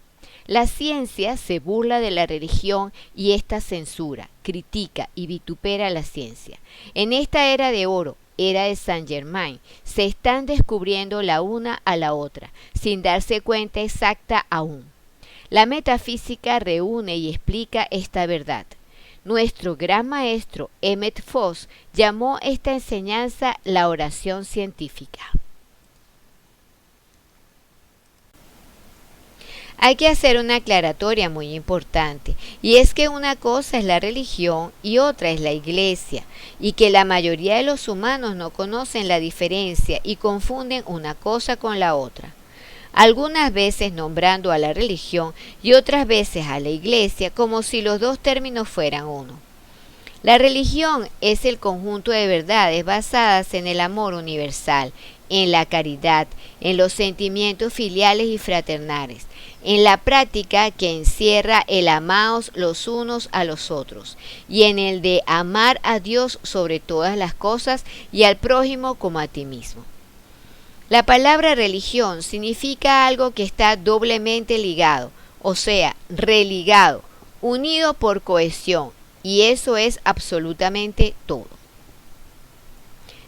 La ciencia se burla de la religión y ésta censura, critica y vitupera la ciencia. En esta era de oro, era de Saint Germain, se están descubriendo la una a la otra, sin darse cuenta exacta aún. La metafísica reúne y explica esta verdad. Nuestro gran maestro Emmet Fox llamó esta enseñanza la oración científica. Hay que hacer una aclaratoria muy importante, y es que una cosa es la religión y otra es la iglesia, y que la mayoría de los humanos no conocen la diferencia y confunden una cosa con la otra. Algunas veces nombrando a la religión y otras veces a la iglesia como si los dos términos fueran uno. La religión es el conjunto de verdades basadas en el amor universal, en la caridad, en los sentimientos filiales y fraternales, en la práctica que encierra el amaos los unos a los otros, y en el de amar a Dios sobre todas las cosas y al prójimo como a ti mismo. La palabra religión significa algo que está doblemente ligado, o sea, religado, unido por cohesión, y eso es absolutamente todo.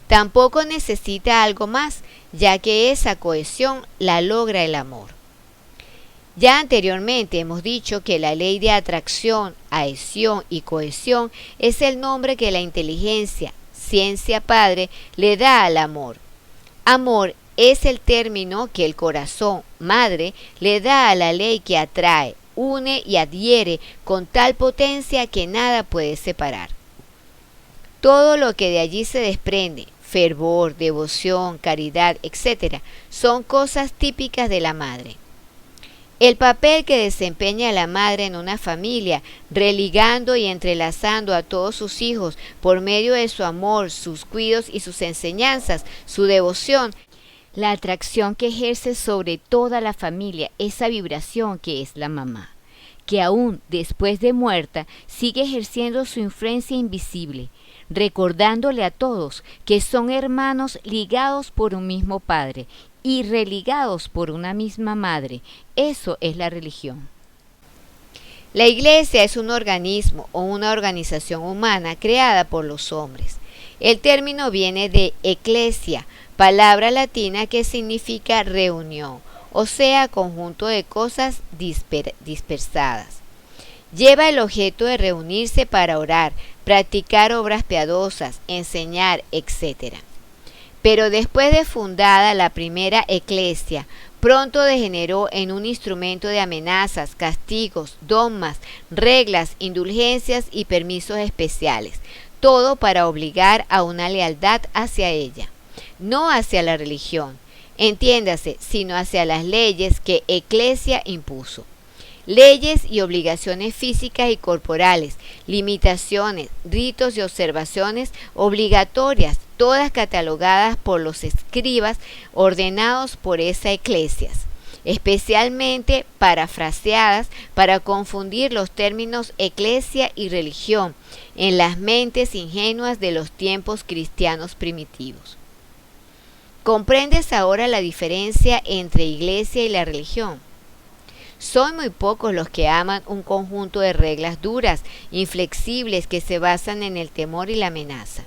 Tampoco necesita algo más, ya que esa cohesión la logra el amor. Ya anteriormente hemos dicho que la ley de atracción, adhesión y cohesión es el nombre que la inteligencia, ciencia padre, le da al amor. Amor es el término que el corazón, madre, le da a la ley que atrae, une y adhiere con tal potencia que nada puede separar. Todo lo que de allí se desprende, fervor, devoción, caridad, etc., son cosas típicas de la madre. El papel que desempeña la madre en una familia, religando y entrelazando a todos sus hijos por medio de su amor, sus cuidados y sus enseñanzas, su devoción, la atracción que ejerce sobre toda la familia, esa vibración que es la mamá, que aún después de muerta sigue ejerciendo su influencia invisible, recordándole a todos que son hermanos ligados por un mismo Padre y religados por una misma madre. Eso es la religión. La Iglesia es un organismo o una organización humana creada por los hombres. El término viene de ecclesia, palabra latina que significa reunión, o sea, conjunto de cosas dispersadas. Lleva el objeto de reunirse para orar, practicar obras piadosas, enseñar, etc. Pero después de fundada la primera eclesia, pronto degeneró en un instrumento de amenazas, castigos, dogmas, reglas, indulgencias y permisos especiales, todo para obligar a una lealtad hacia ella, no hacia la religión, entiéndase, sino hacia las leyes que Eclesia impuso. Leyes y obligaciones físicas y corporales, limitaciones, ritos y observaciones obligatorias, todas catalogadas por los escribas ordenados por esas eclesias, especialmente parafraseadas para confundir los términos eclesia y religión en las mentes ingenuas de los tiempos cristianos primitivos. ¿Comprendes ahora la diferencia entre iglesia y la religión? Son muy pocos los que aman un conjunto de reglas duras, inflexibles, que se basan en el temor y la amenaza.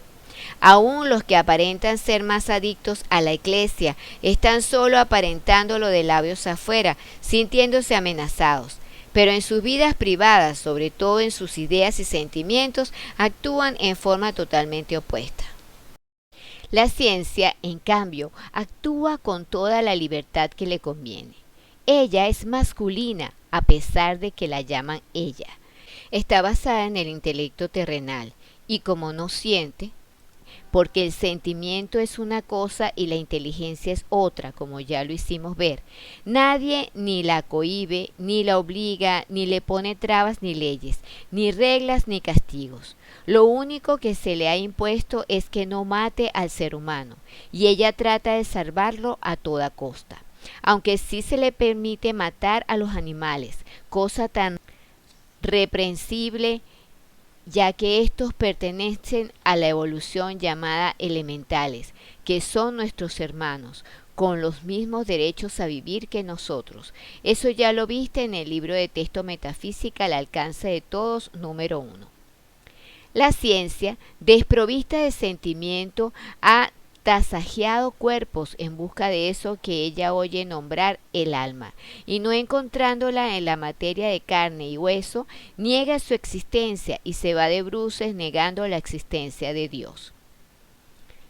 Aún los que aparentan ser más adictos a la iglesia están solo aparentándolo de labios afuera, sintiéndose amenazados. Pero en sus vidas privadas, sobre todo en sus ideas y sentimientos, actúan en forma totalmente opuesta. La ciencia, en cambio, actúa con toda la libertad que le conviene. Ella es masculina, a pesar de que la llaman ella. Está basada en el intelecto terrenal y como no siente, porque el sentimiento es una cosa y la inteligencia es otra, como ya lo hicimos ver, nadie ni la cohíbe, ni la obliga, ni le pone trabas ni leyes, ni reglas ni castigos. Lo único que se le ha impuesto es que no mate al ser humano, y ella trata de salvarlo a toda costa. Aunque sí se le permite matar a los animales, cosa tan reprensible, ya que estos pertenecen a la evolución llamada elementales, que son nuestros hermanos, con los mismos derechos a vivir que nosotros. Eso ya lo viste en el libro de texto Metafísica al alcance de todos, número 1. La ciencia, desprovista de sentimiento, ha tasajeado cuerpos en busca de eso que ella oye nombrar el alma, y no encontrándola en la materia de carne y hueso, niega su existencia y se va de bruces negando la existencia de Dios.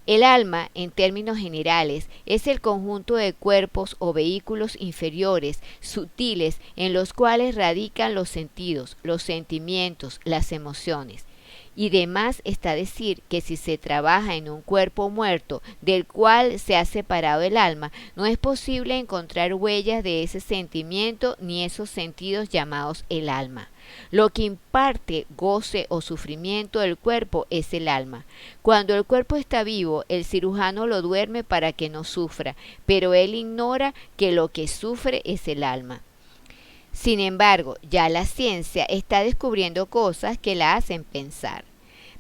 El alma, en términos generales, es el conjunto de cuerpos o vehículos inferiores, sutiles, en los cuales radican los sentidos, los sentimientos, las emociones. Y de más está decir que si se trabaja en un cuerpo muerto del cual se ha separado el alma, no es posible encontrar huellas de ese sentimiento ni esos sentidos llamados el alma. Lo que imparte goce o sufrimiento del cuerpo es el alma. Cuando el cuerpo está vivo, el cirujano lo duerme para que no sufra, pero él ignora que lo que sufre es el alma. Sin embargo, ya la ciencia está descubriendo cosas que la hacen pensar.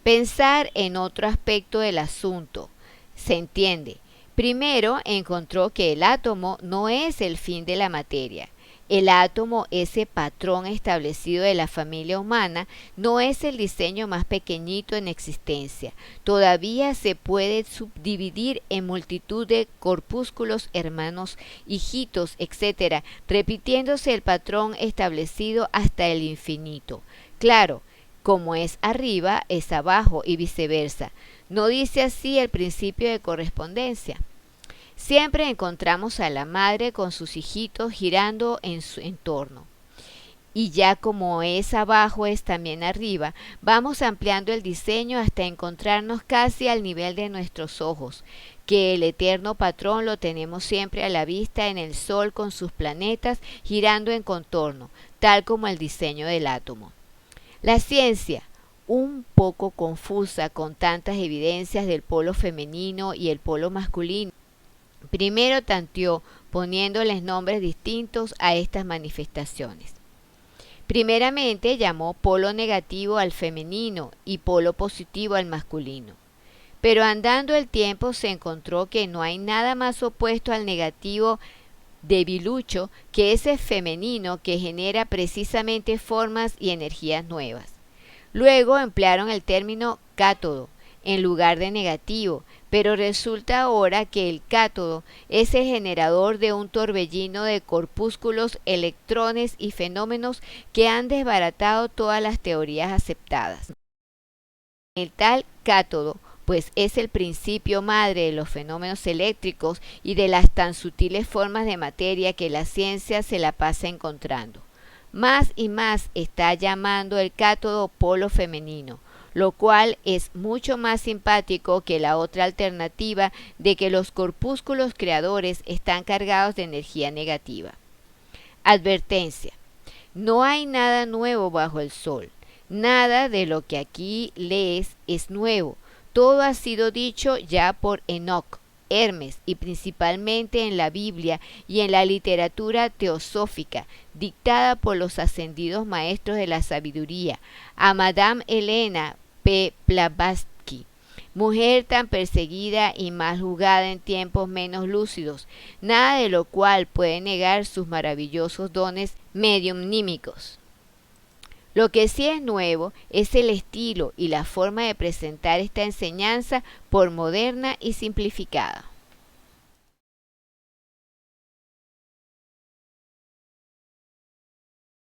Pensar en otro aspecto del asunto. Se entiende. Primero, encontró que el átomo no es el fin de la materia. El átomo, ese patrón establecido de la familia humana, no es el diseño más pequeñito en existencia. Todavía se puede subdividir en multitud de corpúsculos, hermanos, hijitos, etc., repitiéndose el patrón establecido hasta el infinito. Claro, como es arriba, es abajo y viceversa. ¿No dice así el principio de correspondencia? Siempre encontramos a la madre con sus hijitos girando en su entorno. Y ya como es abajo es también arriba, vamos ampliando el diseño hasta encontrarnos casi al nivel de nuestros ojos, que el eterno patrón lo tenemos siempre a la vista en el Sol con sus planetas girando en contorno, tal como el diseño del átomo. La ciencia, un poco confusa con tantas evidencias del polo femenino y el polo masculino, primero tanteó poniéndoles nombres distintos a estas manifestaciones. Primeramente llamó polo negativo al femenino y polo positivo al masculino. Pero andando el tiempo se encontró que no hay nada más opuesto al negativo debilucho que ese femenino que genera precisamente formas y energías nuevas. Luego emplearon el término cátodo en lugar de negativo, pero resulta ahora que el cátodo es el generador de un torbellino de corpúsculos, electrones y fenómenos que han desbaratado todas las teorías aceptadas. El tal cátodo pues es el principio madre de los fenómenos eléctricos y de las tan sutiles formas de materia que la ciencia se la pasa encontrando. Más y más está llamando el cátodo polo femenino, lo cual es mucho más simpático que la otra alternativa de que los corpúsculos creadores están cargados de energía negativa. Advertencia: no hay nada nuevo bajo el sol. Nada de lo que aquí lees es nuevo. Todo ha sido dicho ya por Enoc, Hermes y principalmente en la Biblia y en la literatura teosófica dictada por los ascendidos maestros de la sabiduría, a Madame Helena P. Blavatsky, mujer tan perseguida y mal juzgada en tiempos menos lúcidos, nada de lo cual puede negar sus maravillosos dones mediumnímicos. Lo que sí es nuevo es el estilo y la forma de presentar esta enseñanza por moderna y simplificada.